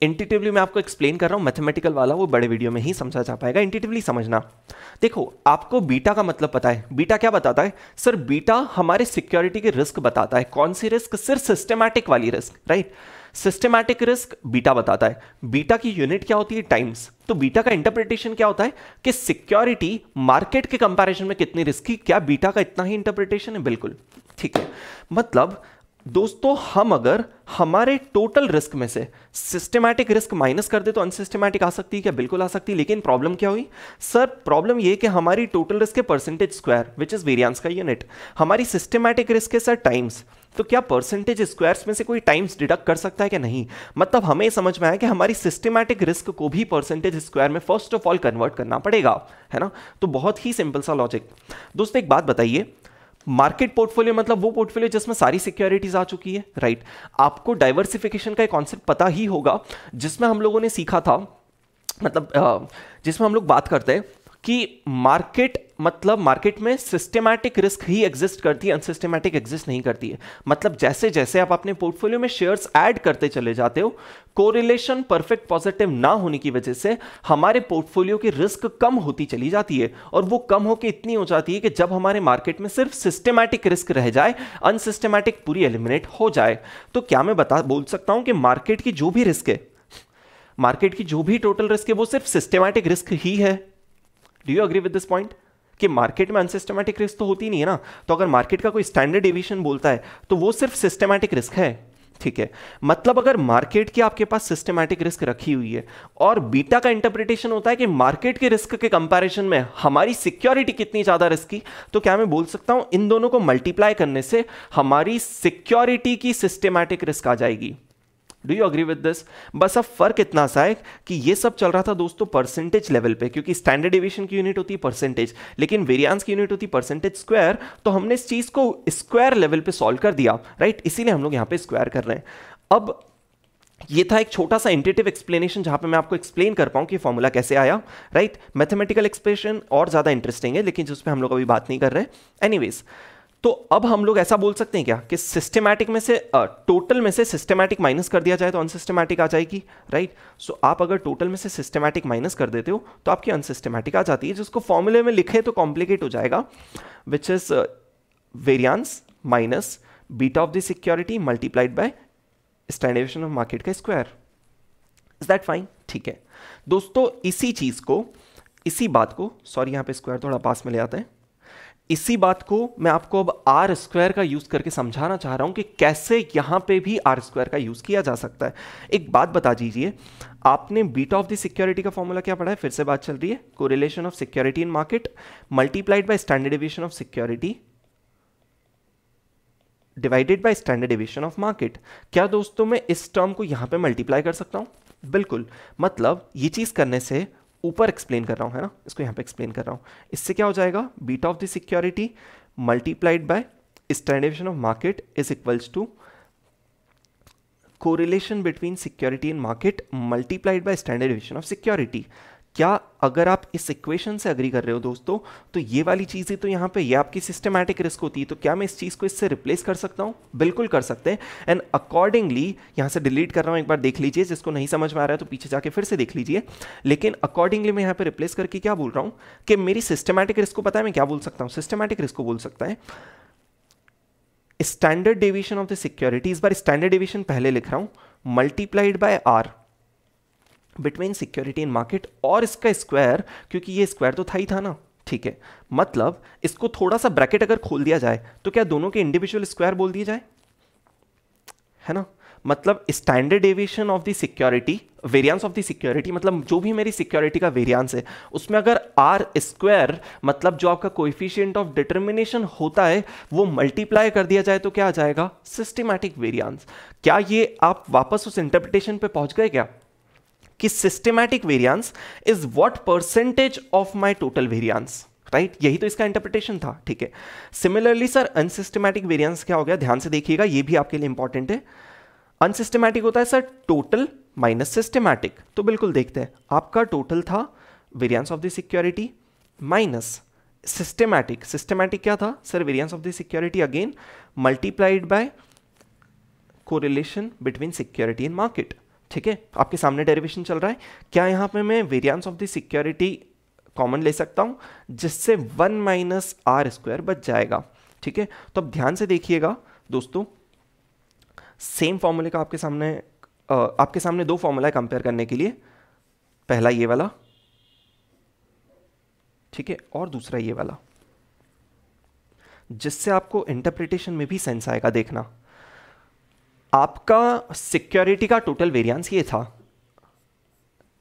इंट्यूटिवली मैं आपको एक्सप्लेन कर रहा हूं, मैथमेटिकल वाला वो बड़े वीडियो में ही समझा जा पाएगा, इंट्यूटिवली समझना। देखो आपको बीटा का मतलब पता है, बीटा क्या बताता है, सर बीटा हमारे सिक्योरिटी के रिस्क बताता है। कौन सी रिस्क, सिर्फ सिस्टमैटिक वाली risk, right. Systematic risk beta बताता है। बीटा की यूनिट क्या होती है, टाइम्स। तो बीटा का इंटरप्रिटेशन क्या होता है कि सिक्योरिटी मार्केट के कंपैरिजन में कितनी रिस्की, क्या बीटा का इतना ही इंटरप्रिटेशन है, बिल्कुल ठीक है। मतलब दोस्तों हम अगर हमारे टोटल रिस्क में से सिस्टमैटिक रिस्क माइनस कर दे तो अनसिस्टमैटिक आ सकती है क्या, बिल्कुल आ सकती है। लेकिन प्रॉब्लम क्या हुई सर, प्रॉब्लम ये कि हमारी टोटल रिस्क के percentage square which is variance का यूनिट, हमारी सिस्टमैटिक रिस्क के सर टाइम्स, तो क्या परसेंटेज स्क्वायर्स में से कोई टाइम्स डिडक्ट कर सकता है क्या, नहीं। मतलब हमें समझ में आया कि हमारी सिस्टमैटिक रिस्क को भी परसेंटेज स्क्वायर में फर्स्ट ऑफ ऑल कन्वर्ट करना पड़ेगा, है ना। तो बहुत ही सिंपल सा लॉजिक। दोस्तों एक बात बताइए, मार्केट पोर्टफोलियो मतलब वो पोर्टफोलियो जिसमें सारी सिक्योरिटीज आ चुकी है, राइट। आपको डाइवर्सिफिकेशन का एक कॉन्सेप्ट पता ही होगा, जिसमें हम लोगों ने सीखा था, मतलब जिसमें हम लोग बात करते हैं कि मार्केट मतलब मार्केट में सिस्टमैटिक रिस्क ही एग्जिस्ट करती है, अनसिस्टमैटिक एग्जिस्ट नहीं करती है। मतलब जैसे जैसे आप अपने पोर्टफोलियो में शेयर्स ऐड करते चले जाते हो, कोरिलेशन परफेक्ट पॉजिटिव ना होने की वजह से हमारे पोर्टफोलियो की रिस्क कम होती चली जाती है, और वो कम होकर इतनी हो जाती है कि जब हमारे मार्केट में सिर्फ सिस्टमैटिक रिस्क रह जाए, अनसिस्टमैटिक पूरी एलिमिनेट हो जाए। तो क्या मैं बोल सकता हूं कि मार्केट की जो भी रिस्क है, मार्केट की जो भी टोटल रिस्क है, वो सिर्फ सिस्टमैटिक रिस्क ही है। Do you agree with this point कि मार्केट में अनसिस्टमैटिक रिस्क तो होती नहीं है ना। तो अगर मार्केट का कोई स्टैंडर्ड डेविएशन बोलता है तो वो सिर्फ सिस्टमैटिक रिस्क है, ठीक है। मतलब अगर मार्केट की आपके पास सिस्टमैटिक रिस्क रखी हुई है और बीटा का इंटरप्रिटेशन होता है कि मार्केट के रिस्क के कंपैरिजन में हमारी सिक्योरिटी कितनी ज्यादा रिस्की, तो क्या मैं बोल सकता हूं इन दोनों को मल्टीप्लाई करने से हमारी सिक्योरिटी की सिस्टमैटिक रिस्क आ जाएगी। Do you agree with this? बस अब फर्क इतना सा है कि ये सब चल रहा था दोस्तों परसेंटेज लेवल पे, क्योंकि स्टैंडर्ड डेविएशन की यूनिट होती है परसेंटेज, लेकिन वेरिएंस की यूनिट होती है परसेंटेज स्क्वायर। तो हमने इस चीज को स्क्वायर लेवल पे सॉल्व कर दिया, राइट? इसीलिए हम लोग यहां पे स्क्वायर कर रहे हैं। अब ये था एक छोटा सा इंटेटिव एक्सप्लेनेशन जहां पे मैं आपको एक्सप्लेन कर पाऊं कि फॉर्मूला कैसे आया, राइट? मैथमेटिकल एक्सप्रेशन और ज्यादा इंटरेस्टिंग है, लेकिन जिस पे हम लोग अभी बात नहीं कर रहे। एनीवेज, तो अब हम लोग ऐसा बोल सकते हैं क्या कि सिस्टमैटिक में से टोटल में से सिस्टमैटिक माइनस कर दिया जाए तो अनसिस्टमैटिक आ जाएगी, राइट? सो आप अगर टोटल में से सिस्टमैटिक माइनस कर देते हो तो आपकी अनसिस्टमैटिक आ जाती है, जिसको फॉर्मूले में लिखे तो कॉम्प्लिकेट हो जाएगा, which is variance minus beta of the security multiplied by standard deviation of market का स्क्वायर। Is that fine? ठीक है दोस्तों, इसी चीज को, इसी बात को, सॉरी यहां पे स्क्वायर थोड़ा पास में ले आते हैं, इसी बात को मैं आपको अब आर स्क्वायर का यूज करके समझाना चाह रहा हूं कि कैसे यहां पे भी आर स्क्वायर का यूज किया जा सकता है। एक बात बता दीजिए, आपने बीटा ऑफ द सिक्योरिटी का फॉर्मूला क्या पढ़ा है? फिर से बात चल रही है, correlation of security in market multiplied by standard deviation of security divided by standard deviation of market. क्या दोस्तों मैं इस टर्म को यहां पे मल्टीप्लाई कर सकता हूं? बिल्कुल। मतलब ये चीज करने से, ऊपर एक्सप्लेन कर रहा हूं है ना, इसको यहां पे एक्सप्लेन कर रहा हूं, इससे क्या हो जाएगा? Beta of the security multiplied by standard deviation of market is equals to correlation between security in market multiplied by standard deviation of security. क्या अगर आप इस इक्वेशन से अग्री कर रहे हो दोस्तों, तो ये वाली चीज़ ही तो यहाँ पे ये आपकी सिस्टमैटिक रिस्क होती है, तो क्या मैं इस चीज़ को इससे रिप्लेस कर सकता हूँ? बिल्कुल कर सकते हैं। एंड अकॉर्डिंगली यहाँ से डिलीट कर रहा हूँ, एक बार देख लीजिए, जिसको नहीं समझ में आ रहा है तो पीछे जाके फिर से देख लीजिए। लेकिन अकॉर्डिंगली मैं यहाँ पे रिप्लेस करके क्या बोल रहा हूँ कि मेरी सिस्टमैटिक रिस्क को पता है मैं क्या बोल सकता हूँ? सिस्टमैटिक रिस्क को बोल सकता है standard deviation of the security, इस बार स्टैंडर्ड डेविएशन पहले लिख रहा हूँ, multiplied by R between security in market, और इसका स्क्वायर, क्योंकि ये स्क्वायर तो था ही था ना, ठीक है। मतलब इसको थोड़ा सा ब्रैकेट अगर खोल दिया जाए तो क्या दोनों के इंडिविजुअल स्क्वायर बोल दिए जाए, है ना? मतलब standard deviation of the security, variance of the security, मतलब जो भी मेरी सिक्योरिटी का वेरिएंस है उसमें अगर आर स्क्वायर, मतलब जो आपका कोएफिशिएंट ऑफ डिटर्मिनेशन होता है, वो मल्टीप्लाई कर दिया जाए तो क्या आ जाएगा? Systematic variance. क्या ये आप वापस उस इंटरप्रिटेशन पे पहुंच गए क्या कि systematic variance is what percentage of my total variance, right? यही तो इसका इंटरप्रिटेशन था, ठीक है। सिमिलरली सर अनसिस्टमैटिक वेरिएंस क्या हो गया? ध्यान से देखिएगा, ये भी आपके लिए इंपॉर्टेंट है। अनसिस्टमैटिक होता है सर टोटल माइनस सिस्टमैटिक, तो बिल्कुल देखते हैं, आपका टोटल था variance of the security minus systematic. Systematic क्या था sir? Variance of the security again multiplied by correlation between security and market, ठीक है। आपके सामने डेरिवेशन चल रहा है। क्या यहां पे मैं variance of the security common ले सकता हूं, जिससे 1 माइनस आर स्क्वायर बच जाएगा, ठीक है। तो अब ध्यान से देखिएगा दोस्तों, सेम फॉर्मूले का आपके सामने दो फॉर्मूला कंपेयर करने के लिए, पहला ये वाला, ठीक है, और दूसरा ये वाला, जिससे आपको इंटरप्रिटेशन में भी सेंस आएगा। देखना, आपका सिक्योरिटी का टोटल वेरिएंस ये था,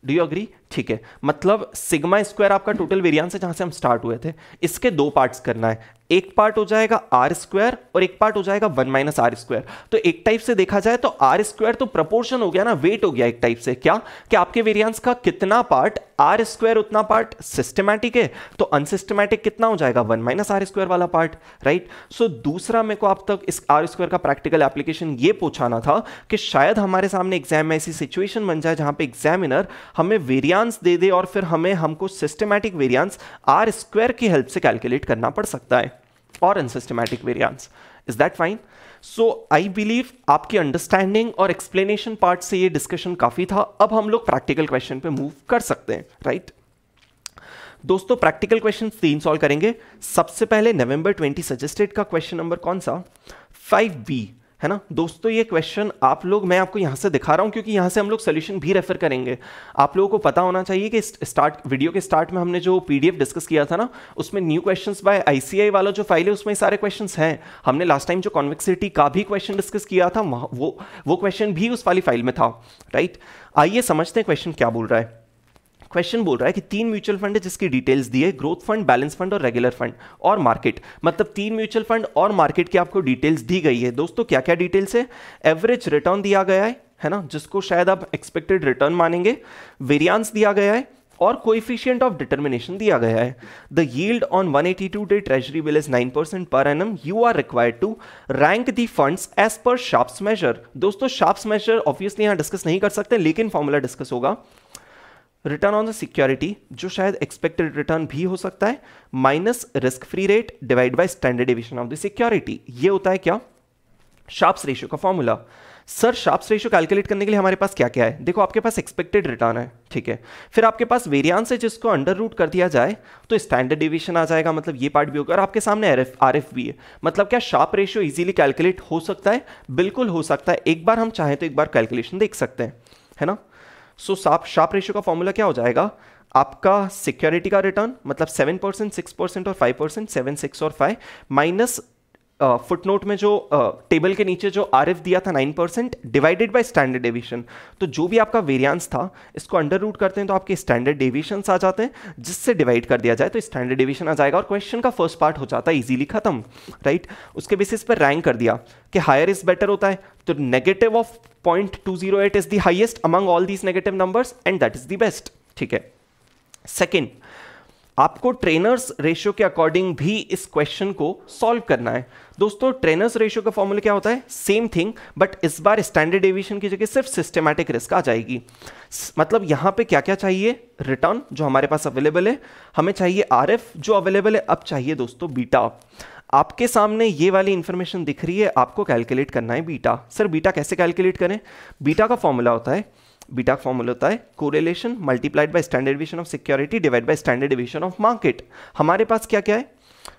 डू यू अग्री? ठीक है, मतलब सिग्मा स्क्वायर आपका टोटल वेरिएंस है जहां से हम स्टार्ट हुए थे। इसके दो पार्ट्स करना है, एक पार्ट हो जाएगा आर स्क्वायर और एक पार्ट हो जाएगा 1 माइनस आर स्क्वायर। तो एक टाइप से देखा जाए तो आर स्क्वायर तो प्रपोर्शन हो गया ना, वेट हो गया एक टाइप से। क्या कि आपके वेरिएंस का कितना पार्ट आर स्क्वायर उतना पार्ट सिस्टमैटिक है, तो अनसिस्टमैटिक कितना हो जाएगा 1 माइनस आर स्क्वायर वाला पार्ट, राइट। सो दूसरा मेरे को अब तक इस आर स्क्वायर का प्रैक्टिकल एप्लीकेशन ये पूछाना था कि शायद हमारे सामने एग्जाम में ऐसी सिचुएशन बन जाए जहां पे एग्जामिनर हमें वेरिएंस दे दे और फिर हमको सिस्टमैटिक वेरिएंस आर स्क्वायर की हेल्प से कैलकुलेट करना पड़ सकता है, और unsystematic variance. Is that fine? So I believe आपकी अंडरस्टैंडिंग और एक्सप्लेनेशन पार्ट से ये डिस्कशन काफी था। अब हम लोग प्रैक्टिकल क्वेश्चन पे मूव कर सकते हैं, राइट। दोस्तों प्रैक्टिकल क्वेश्चन 3 सॉल्व करेंगे। सबसे पहले नवंबर 20 सजेस्टेड का क्वेश्चन नंबर कौन सा, 5B है ना। दोस्तों ये क्वेश्चन आप लोग, मैं आपको यहां से दिखा रहा हूं क्योंकि यहां से हम लोग सोल्यूशन भी रेफर करेंगे। आप लोगों को पता होना चाहिए कि वीडियो के स्टार्ट में हमने जो पीडीएफ डिस्कस किया था ना, उसमें न्यू क्वेश्चंस बाय आईसीआई वाला जो फाइल है उसमें सारे क्वेश्चंस हैं। हमने लास्ट टाइम जो कॉन्वेक्सिटी का भी क्वेश्चन डिस्कस किया था वो क्वेश्चन भी उस वाली फाइल में था, राइट। आइए समझते हैं क्वेश्चन क्या बोल रहा है। क्वेश्चन बोल रहा है कि 3 म्यूचुअल फंड है जिसकी डिटेल्स दी है, ग्रोथ फंड, बैलेंस फंड और रेगुलर फंड और मार्केट। मतलब 3 म्यूचुअल फंड और मार्केट की आपको डिटेल्स दी गई है। दोस्तों क्या क्या डिटेल्स है, एवरेज रिटर्न दिया गया है ना, जिसको शायद आप एक्सपेक्टेड रिटर्न मानेंगे, वेरिएंस दिया गया है और कोएफिशिएंट ऑफ डिटर्मिनेशन दिया गया है। The yield on 182 day treasury bill is 9% per annum. You are required to rank the funds as per Sharpe's measure. दोस्तों शार्प्स मेजर ऑब्वियसली यहां डिस्कस नहीं कर सकते, लेकिन फॉर्मूला डिस्कस होगा। रिटर्न ऑन द सिक्योरिटी, जो शायद एक्सपेक्टेड रिटर्न भी हो सकता है, minus risk free rate divide by standard deviation of the security. ये होता है क्या, शार्प्स रेशियो का formula. Sir sharps ratio calculate करने के लिए हमारे पास क्या क्या है, देखो आपके पास एक्सपेक्टेड रिटर्न है, ठीक है, फिर आपके पास वेरिएंस है जिसको अंडर रूट कर दिया जाए तो स्टैंडर्ड डेविएशन आ जाएगा, मतलब ये पार्ट भी होगा, और आपके सामने आरएफ भी है। मतलब क्या शार्प रेशियो इजीली कैलकुलेट हो सकता है, बिल्कुल हो सकता है। एक बार हम चाहें तो एक बार कैलकुलेशन देख सकते हैं, है ना। सो शार्प रेशियो का फॉर्मूला क्या हो जाएगा, आपका सिक्योरिटी का रिटर्न मतलब 7%, 6% और 5%, 7, 6 और 5 माइनस फुटनोट में जो टेबल के नीचे जो आरएफ दिया था 9% डिवाइडेड बाय स्टैंडर्ड डेविएशन। तो जो भी आपका वेरिएंस था इसको अंडर रूट करते हैं तो आपके स्टैंडर्ड डेविएशंस आ जाते हैं, जिससे डिवाइड कर दिया जाए तो स्टैंडर्ड डेविएशन आ जाएगा और क्वेश्चन का फर्स्ट पार्ट हो जाता है इजीली खत्म, राइट। उसके बेसिस पर रैंक कर दिया कि हायर इज बेटर होता है, तो negative of 0.208 is the highest among all these negative numbers and that is the best, ठीक है। सेकेंड, आपको ट्रेनर्स रेशियो के अकॉर्डिंग भी इस क्वेश्चन को सॉल्व करना है। दोस्तों ट्रेनर्स रेशियो का फॉर्मूला क्या होता है, सेम थिंग, बट इस बार स्टैंडर्ड डेविएशन की जगह सिर्फ सिस्टमैटिक रिस्क आ जाएगी। मतलब यहां पे क्या क्या चाहिए, रिटर्न जो हमारे पास अवेलेबल है, हमें चाहिए आरएफ जो अवेलेबल है, अब चाहिए दोस्तों बीटा। आपके सामने ये वाली इंफॉर्मेशन दिख रही है, आपको कैलकुलेट करना है बीटा। सर बीटा कैसे कैलकुलेट करें, बीटा का फॉर्मूला होता है correlation multiplied by standard deviation of security divide by standard deviation of market. हमारे पास क्या क्या है,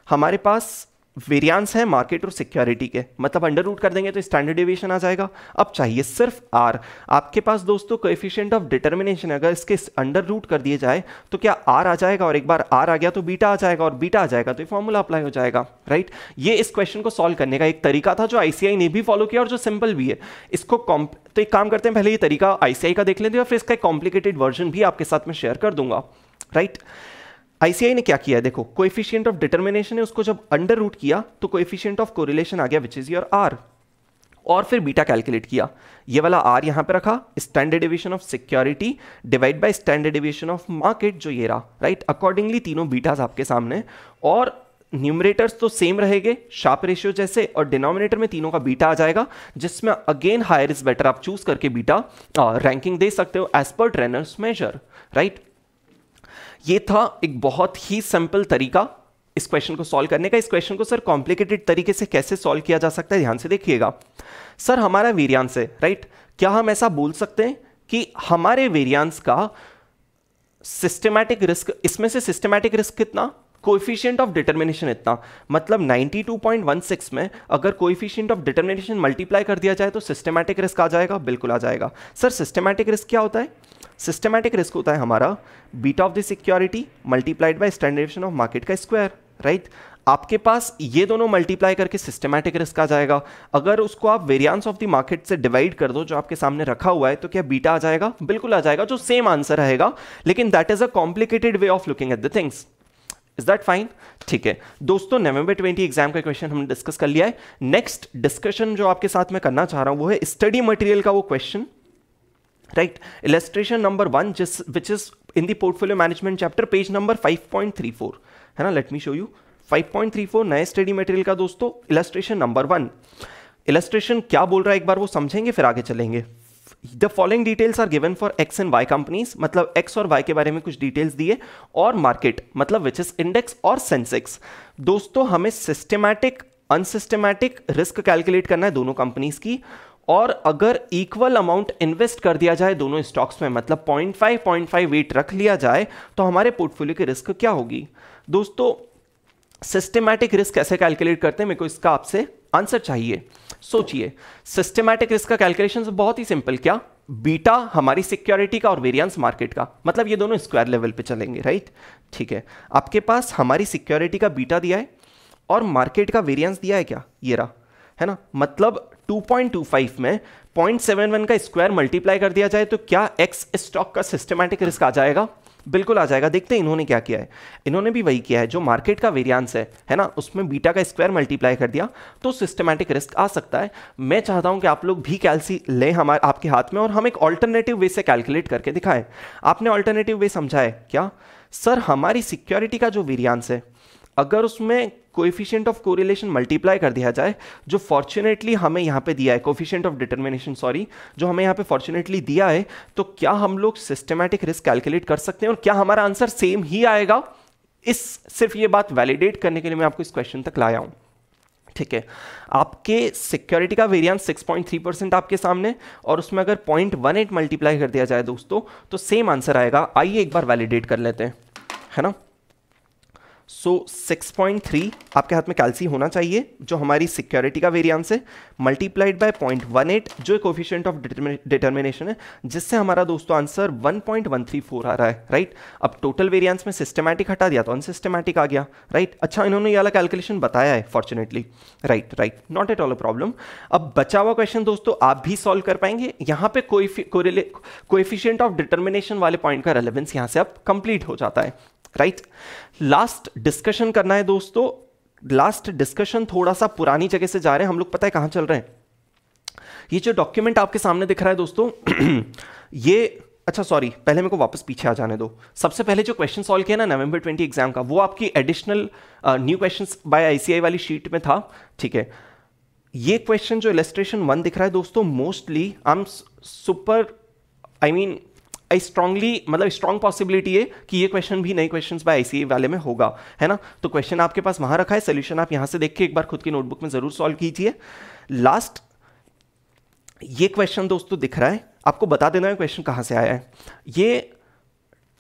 हमारे पास वेरिएंस है मार्केट और सिक्योरिटी के, मतलब अंडर रूट कर देंगे तो स्टैंडर्ड डेविएशन आ जाएगा। अब चाहिए सिर्फ आर। आपके पास दोस्तों कोएफिशिएंट ऑफ डिटर्मिनेशन, अगर इसके अंडर रूट कर दिए जाए तो क्या आर आ जाएगा, और एक बार आर आ गया तो बीटा आ जाएगा, और बीटा आ जाएगा तो ये फॉर्मूला अप्लाई हो जाएगा, राइट। ये इस क्वेश्चन को सॉल्व करने का एक तरीका था जो आईसीआई ने भी फॉलो किया और जो सिंपल भी है। इसको तो एक काम करते हैं, पहले ये तरीका आईसीआई का देख लेते हैं और फिर इसका एक कॉम्प्लिकेटेड वर्जन भी आपके साथ में शेयर कर दूंगा, राइट। आईसीआई ने क्या किया है, देखो कोएफिशिएंट ऑफ डिटर्मिनेशन है, उसको जब अंडर रूट किया तो कोएफिशिएंट ऑफ कोरिलेशन आ गया विच इज योर आर, और फिर बीटा कैलकुलेट किया। ये वाला आर यहां पे रखा, standard deviation of security divide by standard deviation of market जो ये रहा, राइट। अकॉर्डिंगली तीनों बीटास आपके सामने, और न्यूमरेटर्स तो सेम रहेंगे शार्प रेशियो जैसे, और डिनोमिनेटर में तीनों का बीटा आ जाएगा, जिसमें अगेन हायर इज बेटर आप चूज करके बीटा रैंकिंग दे सकते हो as per trainers major, right. ये था एक बहुत ही सिंपल तरीका इस क्वेश्चन को सॉल्व करने का। इस क्वेश्चन को सर कॉम्प्लिकेटेड तरीके से कैसे सॉल्व किया जा सकता है, ध्यान से देखिएगा। सर हमारा वेरिएंस है, राइट, क्या हम ऐसा बोल सकते हैं कि हमारे वेरिएंस का सिस्टमैटिक रिस्क, इसमें से सिस्टमैटिक रिस्क कितना, कोएफिशिएंट ऑफ डिटर्मिनेशन इतना, मतलब 92.16 में अगर कोएफिशिएंट ऑफ डिटर्मिनेशन मल्टीप्लाई कर दिया जाए तो सिस्टमैटिक रिस्क आ जाएगा, बिल्कुल आ जाएगा। सर सिस्टमैटिक रिस्क क्या होता है, सिस्टमैटिक रिस्क होता है हमारा beta of the security multiplied by standard deviation of market का स्क्वायर, राइट। आपके पास ये दोनों मल्टीप्लाई करके सिस्टमैटिक रिस्क आ जाएगा। अगर उसको आप वेरिएंस ऑफ द मार्केट से डिवाइड कर दो जो आपके सामने रखा हुआ है, तो क्या बीटा आ जाएगा, बिल्कुल आ जाएगा, जो सेम आंसर रहेगा, लेकिन that is a complicated way of looking at the things. Is that fine? ठीक है दोस्तों, नवंबर 20 एग्जाम का क्वेश्चन हमने डिस्कस कर लिया है। नेक्स्ट डिस्कशन जो आपके साथ मैं करना चाह रहा हूं वो है स्टडी मटेरियल का वो question, right? Illustration number 1 which is in the portfolio management chapter, page number 5.34 है ना। लेट मी शो यू 5.34 नए स्टडी मटेरियल का दोस्तों, इलस्ट्रेशन नंबर 1। इलस्ट्रेशन क्या बोल रहा है एक बार वो समझेंगे फिर आगे चलेंगे। The following details are given for X and Y companies, मतलब एक्स और वाई के बारे में कुछ डिटेल्स दिए, और मार्केट मतलब विच इज इंडेक्स और सेंसेक्स। दोस्तों हमें सिस्टमैटिक अनसिस्टमैटिक रिस्क कैलकुलेट करना है दोनों कंपनीज की, और अगर इक्वल अमाउंट इन्वेस्ट कर दिया जाए दोनों स्टॉक्स में, मतलब 0.5 वेट रख लिया जाए, तो हमारे पोर्टफोलियो की रिस्क क्या होगी। दोस्तों सिस्टमैटिक रिस्क कैसे कैलकुलेट करते हैं, मेरे को इसका आपसे आंसर चाहिए। सोचिए, सिस्टमैटिक रिस्क का कैलकुलेशन बहुत ही सिंपल, क्या? बीटा हमारी सिक्योरिटी का और वेरिएंस मार्केट का, मतलब ये दोनों स्क्वायर लेवल पे चलेंगे, राइट? ठीक है, आपके पास हमारी सिक्योरिटी का बीटा दिया है और मार्केट का वेरिएंस दिया है, क्या? ये रहा, है ना। मतलब 2.25 में 0.71 का स्क्वायर मल्टीप्लाई कर दिया जाए तो क्या एक्स स्टॉक का सिस्टमैटिक रिस्क आ जाएगा? बिल्कुल आ जाएगा। देखते हैं इन्होंने क्या किया है, इन्होंने भी वही किया है, जो मार्केट का वेरिएंस है ना, उसमें बीटा का स्क्वायर मल्टीप्लाई कर दिया तो सिस्टमैटिक रिस्क आ सकता है। मैं चाहता हूं कि आप लोग भी कैलसी लें हमारे आपके हाथ में और हम एक ऑल्टरनेटिव वे से कैलकुलेट करके दिखाएं। आपने ऑल्टरनेटिव वे समझा है क्या? सर हमारी सिक्योरिटी का जो वेरिएंस है, अगर उसमें कोएफिशिएंट ऑफ कोरिलेशन मल्टीप्लाई कर दिया जाए, जो फॉर्चुनेटली हमें यहाँ पे दिया है, कोएफिशिएंट ऑफ डिटरमिनेशन सॉरी, जो हमें यहाँ पे फॉर्चुनेटली दिया है, तो क्या हम लोग सिस्टमैटिक रिस्क कैलकुलेट कर सकते हैं और क्या हमारा आंसर सेम ही आएगा? सिर्फ ये बात वैलिडेट करने के लिए मैं आपको इस क्वेश्चन तक लाया हूँ। ठीक है, आपके सिक्योरिटी का वेरिएंस 6.3% आपके सामने, और उसमें अगर 0.18 मल्टीप्लाई कर दिया जाए दोस्तों तो सेम आंसर आएगा। आइए एक बार वैलिडेट कर लेते हैं, है ना। सो 6.3 आपके हाथ में कैलसी होना चाहिए, जो हमारी सिक्योरिटी का वेरिएंस है, मल्टीप्लाइड बाय 0.18 जो कोएफिशिएंट ऑफ डिटरमिनेशन है, जिससे हमारा दोस्तों आंसर 1.134 आ रहा है, राइट। अब टोटल वेरिएंस में सिस्टमैटिक हटा दिया तो अनसिस्टमैटिक आ गया, राइट। अच्छा, इन्होंने ये वाला कैलकुलेशन बताया है fortunately, right, not at all a problem. अब बचा हुआ क्वेश्चन दोस्तों आप भी सॉल्व कर पाएंगे। यहाँ पे कोएफिशिएंट ऑफ डिटरमिनेशन वाले पॉइंट का रेलेवेंस यहाँ से अब कंप्लीट हो जाता है, राइट। लास्ट डिस्कशन करना है दोस्तों। लास्ट डिस्कशन थोड़ा सा पुरानी जगह से जा रहे हैं हम लोग, पता है कहां चल रहे हैं? ये जो डॉक्यूमेंट आपके सामने दिख रहा है दोस्तों ये, अच्छा सॉरी, पहले मेरे को वापस पीछे आ जाने दो। सबसे पहले जो क्वेश्चन सॉल्व किया ना नवंबर 20 एग्जाम का, वो आपकी additional new questions bye ICI वाली शीट में था, ठीक है। ये क्वेश्चन जो इलस्ट्रेशन 1 दिख रहा है दोस्तों, mostly I am super, I mean I strongly, मतलब स्ट्रांग पॉसिबिलिटी है कि ये क्वेश्चन भी नए क्वेश्चंस बाय आईसीआई वाले में होगा, है ना। तो क्वेश्चन आपके पास वहां रखा है, सोल्यूशन आप यहां से देख के एक बार खुद की नोटबुक में जरूर सॉल्व कीजिए। लास्ट ये क्वेश्चन दोस्तों दिख रहा है, आपको बता देना है क्वेश्चन कहां से आया है। ये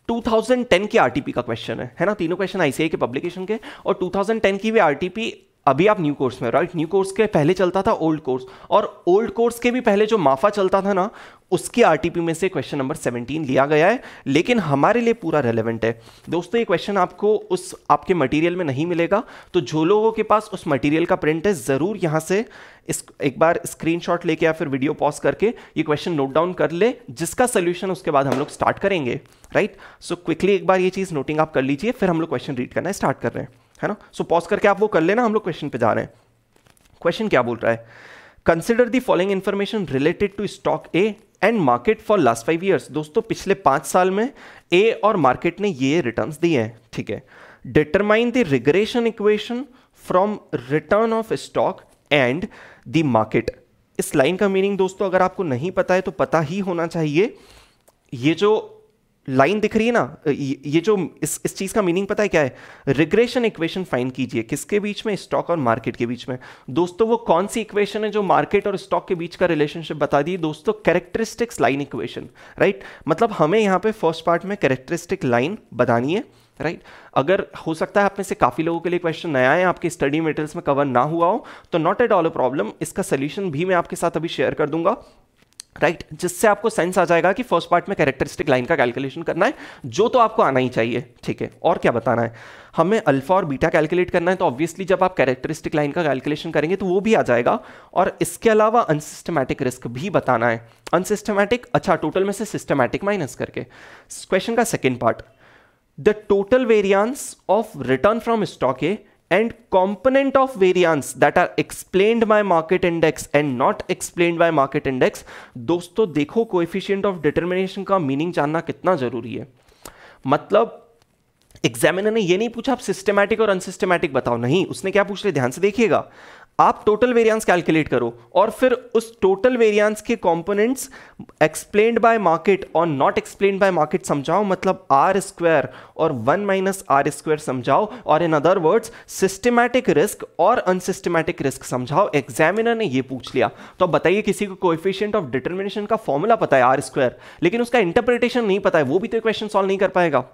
2010 के आरटीपी का क्वेश्चन है ना। तीनों क्वेश्चन आईसीआई के पब्लिकेशन के, और 2010 की भी आरटीपी, अभी आप न्यू कोर्स में, राइट। न्यू कोर्स के पहले चलता था ओल्ड कोर्स, और ओल्ड कोर्स के भी पहले जो माफा चलता था ना, उसकी आरटीपी में से क्वेश्चन नंबर 17 लिया गया है, लेकिन हमारे लिए पूरा रेलेवेंट है दोस्तों। ये क्वेश्चन आपको उस आपके मटेरियल में नहीं मिलेगा, तो जो लोगों के पास उस मटेरियल का प्रिंट है, जरूर यहां से एक बार स्क्रीनशॉट लेके या फिर वीडियो पॉज करके ये क्वेश्चन नोट डाउन कर ले, जिसका सोल्यूशन उसके बाद हम लोग स्टार्ट करेंगे, राइट। सो क्विकली एक बार ये चीज नोटिंग आप कर लीजिए, फिर हम लोग क्वेश्चन रीड करना स्टार्ट कर रहे हैं, है ना। सो पॉज करके आप वो कर लेना, हम लोग क्वेश्चन पे जा रहे हैं। क्वेश्चन क्या बोल रहा है? Consider the following information related to stock A and market for last 5 years. दोस्तों पिछले 5 साल में ए और मार्केट ने ये रिटर्न्स दिए हैं, ठीक है। Determine the regression equation from return of stock and the market. इस लाइन का मीनिंग दोस्तों अगर आपको नहीं पता है तो पता ही होना चाहिए। ये जो लाइन दिख रही है ना, ये जो इस चीज का मीनिंग पता है क्या है? रिग्रेशन इक्वेशन फाइंड कीजिए, किसके बीच में? स्टॉक और मार्केट के बीच में। दोस्तों वो कौन सी इक्वेशन है जो मार्केट और स्टॉक के बीच का रिलेशनशिप बता दी? दोस्तों कैरेक्टरिस्टिक्स लाइन इक्वेशन, राइट। मतलब हमें यहाँ पे फर्स्ट पार्ट में कैरेक्टरिस्टिक लाइन बतानी है, राइट। अगर हो सकता है आप में से काफी लोगों के लिए क्वेश्चन नया है, आपके स्टडी मटेरियल्स में कवर ना हुआ हो, तो not at all a problem, इसका सोल्यूशन भी मैं आपके साथ अभी शेयर कर दूंगा, राइट। जिससे आपको सेंस आ जाएगा कि फर्स्ट पार्ट में कैरेक्टरिस्टिक लाइन का कैलकुलेशन करना है, जो तो आपको आना ही चाहिए, ठीक है। और क्या बताना है? हमें अल्फा और बीटा कैलकुलेट करना है, तो ऑब्वियसली जब आप कैरेक्टरिस्टिक लाइन का कैलकुलेशन करेंगे तो वो भी आ जाएगा। और इसके अलावा अनसिस्टमैटिक रिस्क भी बताना है। अनसिस्टमैटिक, अच्छा, टोटल में से सिस्टमैटिक माइनस करके। क्वेश्चन का second part, the total variance of return from stock A and component of variance that are explained by market index and not explained by market index। दोस्तों देखो coefficient of determination का meaning जानना कितना जरूरी है। मतलब examiner ने ये नहीं पूछा आप सिस्टमैटिक और अनसिस्टमैटिक बताओ, नहीं, उसने क्या पूछ रहे, ध्यान से देखिएगा, आप टोटल वेरिएंस कैलकुलेट करो और फिर उस टोटल वेरिएंस के कंपोनेंट्स एक्सप्लेन्ड बाय मार्केट और नॉट एक्सप्लेन्ड बाय मार्केट समझाओ, मतलब आर स्क्वायर और 1 माइनस आर स्क्वायर समझाओ, और in other words systematic risk और अनसिस्टमैटिक रिस्क समझाओ। एग्जामिनर ने ये पूछ लिया, तो अब बताइए किसी को कोएफिशिएंट ऑफ डिटरमिनेशन का फॉर्मूला पता है आर स्क्वायर, लेकिन उसका इंटरप्रिटेशन नहीं पता है, वो भी तो क्वेश्चन सॉल्व नहीं कर पाएगा,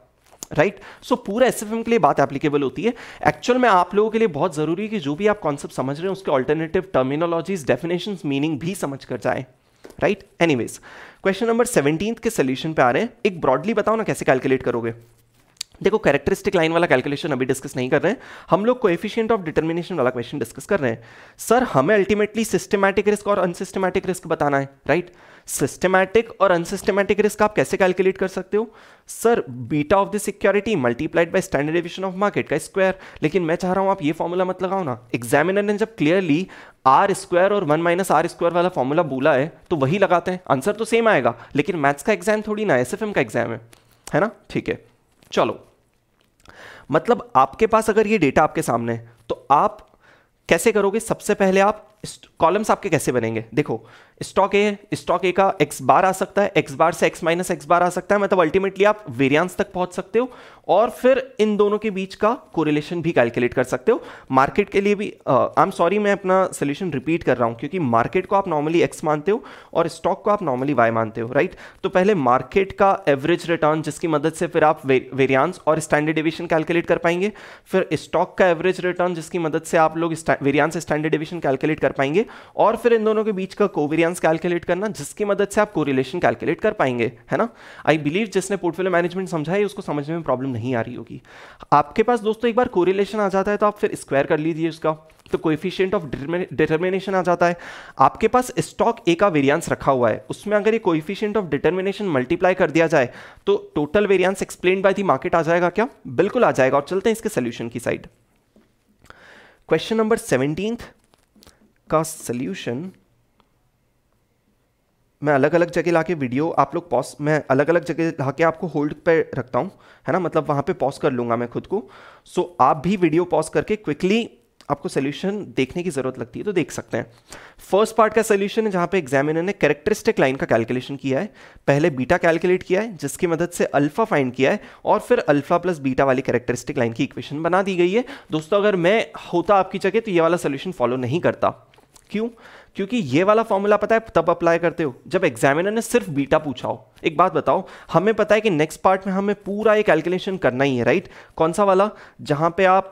राइट। सो पूरा एसएफएम के लिए बात एप्लीकेबल होती है। एक्चुअल में आप लोगों के लिए बहुत जरूरी है कि जो भी आप कॉन्सेप्ट समझ रहे हैं उसके ऑल्टरनेटिव टर्मिनोलॉजीज, डेफिनेशंस, मीनिंग भी समझ कर जाए, राइट। एनीवेज, क्वेश्चन नंबर 17 के सोल्यूशन पे आ रहे हैं। एक ब्रॉडली बताओ ना कैसे कैलकुलेट करोगे। देखो कैरेक्टरिस्टिक लाइन वाला कैलकुलेशन अभी डिस्कस नहीं कर रहे हैं, हम लोग कोएफिशिएंट ऑफ डिटरमिनेशन वाला क्वेश्चन डिस्कस कर रहे हैं। सर हमें अल्टीमेटली सिस्टमैटिक रिस्क और अनसिस्टमैटिक रिस्क बताना है, राइट। सिस्टमैटिक और अनसिस्टमैटिक रिस्क आप कैसे कैलकुलेट कर सकते हो? Sir beta of the security multiplied by standard deviation of market का स्क्वायर। लेकिन मैं चाह रहा हूं आप ये फॉर्मूला मत लगाओ ना। एग्जामिनर ने जब क्लियरली आर स्क्वायर और 1 माइनस आर स्क्वायर वाला फॉर्मूला बोला है तो वही लगाते हैं, आंसर तो सेम आएगा। लेकिन मैथ्स का एग्जाम थोड़ी ना, एसएफएम का एग्जाम है ना, ठीक है। चलो, मतलब आपके पास अगर ये डेटा आपके सामने है तो आप कैसे करोगे? सबसे पहले आप कॉलम्स आपके कैसे बनेंगे? देखो स्टॉक ए का एक्स बार आ सकता है, एक्स बार से एक्स माइनस एक्स बार आ सकता है, मतलब अल्टीमेटली आप वेरिएंस तक पहुंच सकते हो और फिर इन दोनों के बीच का कोरिलेशन भी कैलकुलेट कर सकते हो। मार्केट के लिए भी आई एम सॉरी मैं अपना सोल्यूशन रिपीट कर रहा हूं क्योंकि मार्केट को आप नॉर्मली एक्स मानते हो और स्टॉक को आप नॉर्मली वाई मानते हो, राइट। तो पहले मार्केट का एवरेज रिटर्न जिसकी मदद से फिर आप वेरिएंस और स्टैंडर्ड डेविएशन कैलकुलेट कर पाएंगे, फिर स्टॉक का एवरेज रिटर्न जिसकी मदद से आप लोग वेरिएंस स्टैंडर्ड डेविएशन कैलकुलेट कर पाएंगे, और फिर इन दोनों के बीच का कोवेरिएंस कैलकुलेट करना जिसकी मदद से आप कोरिलेशन कैलकुलेट कर पाएंगे, है ना। आई बिलीव जिसने पोर्टफोलियो मैनेजमेंट समझा है उसको समझने में प्रॉब्लम नहीं आ रही होगी। आपके पास दोस्तों एक बार कोरिलेशन आ जाता है तो आप फिर स्क्वायर कर लीजिए उसका, तो कोएफिशिएंट ऑफ डिटरमिनेशन आ जाता है। आपके पास स्टॉक ए का वेरिएंस रखा हुआ है, उसमें अगर ये कोएफिशिएंट ऑफ डिटरमिनेशन मल्टीप्लाई कर दिया जाए तो total variance explained by the market आ जाएगा क्या? बिल्कुल आ जाएगा। और चलते हैं इसके सोल्यूशन की साइड। क्वेश्चन नंबर 17 का सोल्यूशन मैं अलग अलग जगह लाके वीडियो आप लोग पॉज, मैं अलग अलग जगह लाके आपको होल्ड पे रखता हूं, है ना, मतलब वहां पे पॉज कर लूंगा मैं खुद को। सो आप भी वीडियो पॉज करके क्विकली आपको सोल्यूशन देखने की जरूरत लगती है तो देख सकते हैं। फर्स्ट पार्ट का सोल्यूशन है जहां पे एग्जामिनर ने कैरेक्टरिस्टिक लाइन का कैलकुलेशन किया है। पहले बीटा कैलकुलेट किया है जिसकी मदद से अल्फा फाइंड किया है और फिर अल्फा प्लस बीटा वाली कैरेक्टरिस्टिक लाइन की इक्वेशन बना दी गई है। दोस्तों अगर मैं होता आपकी जगह तो ये वाला सोल्यूशन फॉलो नहीं करता। क्यों? क्योंकि ये वाला फॉर्मूला पता है तब अप्लाई करते हो जब एग्जामिनर ने सिर्फ बीटा पूछा हो। एक बात बताओ, हमें पता है कि नेक्स्ट पार्ट में हमें पूरा ये कैलकुलेशन करना ही है, राइट। कौन सा वाला? जहां पे आप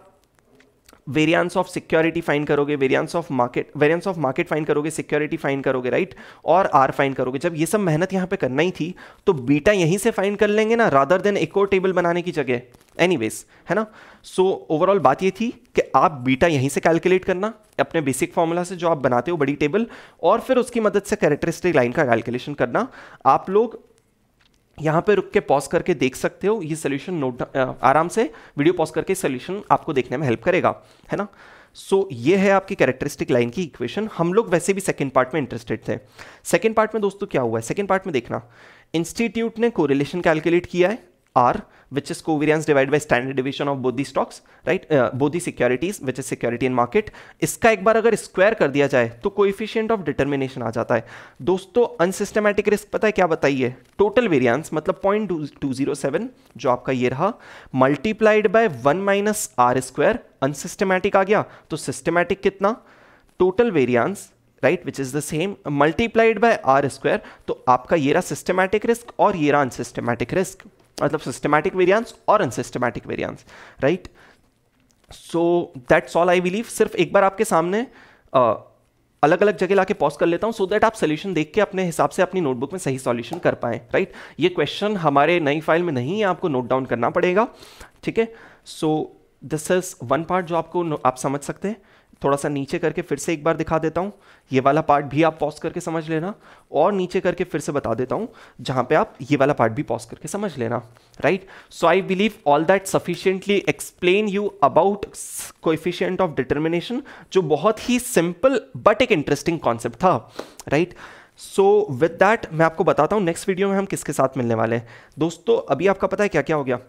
वेरिएंस ऑफ सिक्योरिटी फाइंड करोगे, वेरिएंस ऑफ मार्केट फाइंड करोगे, सिक्योरिटी फाइंड करोगे, राइट, और आर फाइंड करोगे। जब ये सब मेहनत यहां पे करना ही थी तो बीटा यहीं से फाइंड कर लेंगे ना, रादर देन एक और टेबल बनाने की जगह। एनीवेज, है ना। सो ओवरऑल बात ये थी कि आप बीटा यहीं से कैलकुलेट करना अपने बेसिक फॉर्मूला से जो आप बनाते हो बड़ी टेबल, और फिर उसकी मदद से कैरेक्टरिस्टिक लाइन का कैलकुलेशन करना। आप लोग यहां पे रुक के पॉज करके देख सकते हो, ये सोल्यूशन नोट आराम से वीडियो पॉज करके सोल्यूशन आपको देखने में हेल्प करेगा, है ना। सो ये है आपकी कैरेक्टरिस्टिक लाइन की इक्वेशन। हम लोग वैसे भी सेकंड पार्ट में इंटरेस्टेड थे। सेकंड पार्ट में दोस्तों क्या हुआ है? सेकंड पार्ट में देखना, इंस्टीट्यूट ने कोरिलेशन कैलकुलेट किया है R, which is covariance divided by standard deviation of both the stocks, right, both the securities, which is security in market। इसका एक बार अगर स्क्वायर कर दिया जाए तो कोएफिशिएंट ऑफ डिटरमिनेशन आ जाता है। दोस्तों अनसिस्टमैटिक रिस्क पता है क्या बताइए? टोटल वेरिएंस मतलब 0.207 जो आपका ये रहा, multiplied by 1 minus R square. Unsystematic आ गया तो सिस्टमैटिक कितना? Total variance, right, which is the same, multiplied by R square. तो आपका ये रहा सिस्टमैटिक रिस्क और ये रहा अनसिस्टमैटिक रिस्क, मतलब सिस्टमैटिक वेरिएंस और unsystematic variance, right. So that's all I believe. सिर्फ एक बार आपके सामने अलग अलग जगह लाके पॉज कर लेता हूं सो दैट आप सोल्यूशन देख के अपने हिसाब से अपनी नोटबुक में सही सॉल्यूशन कर पाएं, राइट। ये क्वेश्चन हमारे नई फाइल में नहीं है, आपको नोट डाउन करना पड़ेगा, ठीक है। So this is one part जो आपको आप समझ सकते हैं, थोड़ा सा नीचे करके फिर से एक बार दिखा देता हूँ, ये वाला पार्ट भी आप पॉज करके समझ लेना, और नीचे करके फिर से बता देता हूँ जहाँ पे आप ये वाला पार्ट भी पॉज करके समझ लेना, right. So I believe all that sufficiently explain you about coefficient of determination, जो बहुत ही सिंपल बट एक इंटरेस्टिंग कॉन्सेप्ट था, राइट। सो विद दैट मैं आपको बताता हूँ नेक्स्ट वीडियो में हम किसके साथ मिलने वाले हैं। दोस्तों अभी आपका पता है क्या क्या हो गया,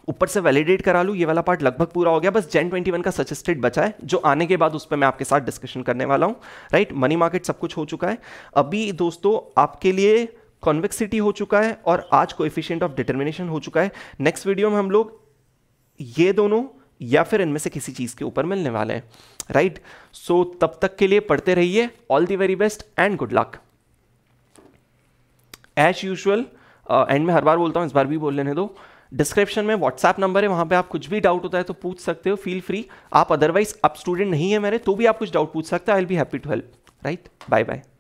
ऊपर से वैलिडेट करा लूँ, ये वाला पार्ट लगभग पूरा हो गया, बस जेन 21 का सजेस्टेड बचा है, जो आने के बाद उस पर मैं आपके साथ डिस्कशन करने वाला हूँ, राइट। मनी मार्केट सब कुछ हो चुका है। अभी दोस्तों आपके लिए कॉन्वेक्सिटी हो चुका है और आज कोएफिशिएंट ऑफ डिटर्मिनेशन हो चुका है। नेक्स्ट वीडियो में हम लोग ये दोनों या फिर इनमें से किसी चीज़ के ऊपर मिलने वाले हैं, राइट। सो तब तक के लिए पढ़ते रहिए, all the very best and good luck. As usual end में हर बार बोलता हूँ, इस बार भी बोल लेने दो, डिस्क्रिप्शन में व्हाट्सएप नंबर है, वहां पे आप कुछ भी डाउट होता है तो पूछ सकते हो, फील फ्री। आप अदरवाइज आप स्टूडेंट नहीं है मेरे तो भी आप कुछ डाउट पूछ सकते हो, I will be happy to help, right. Bye bye.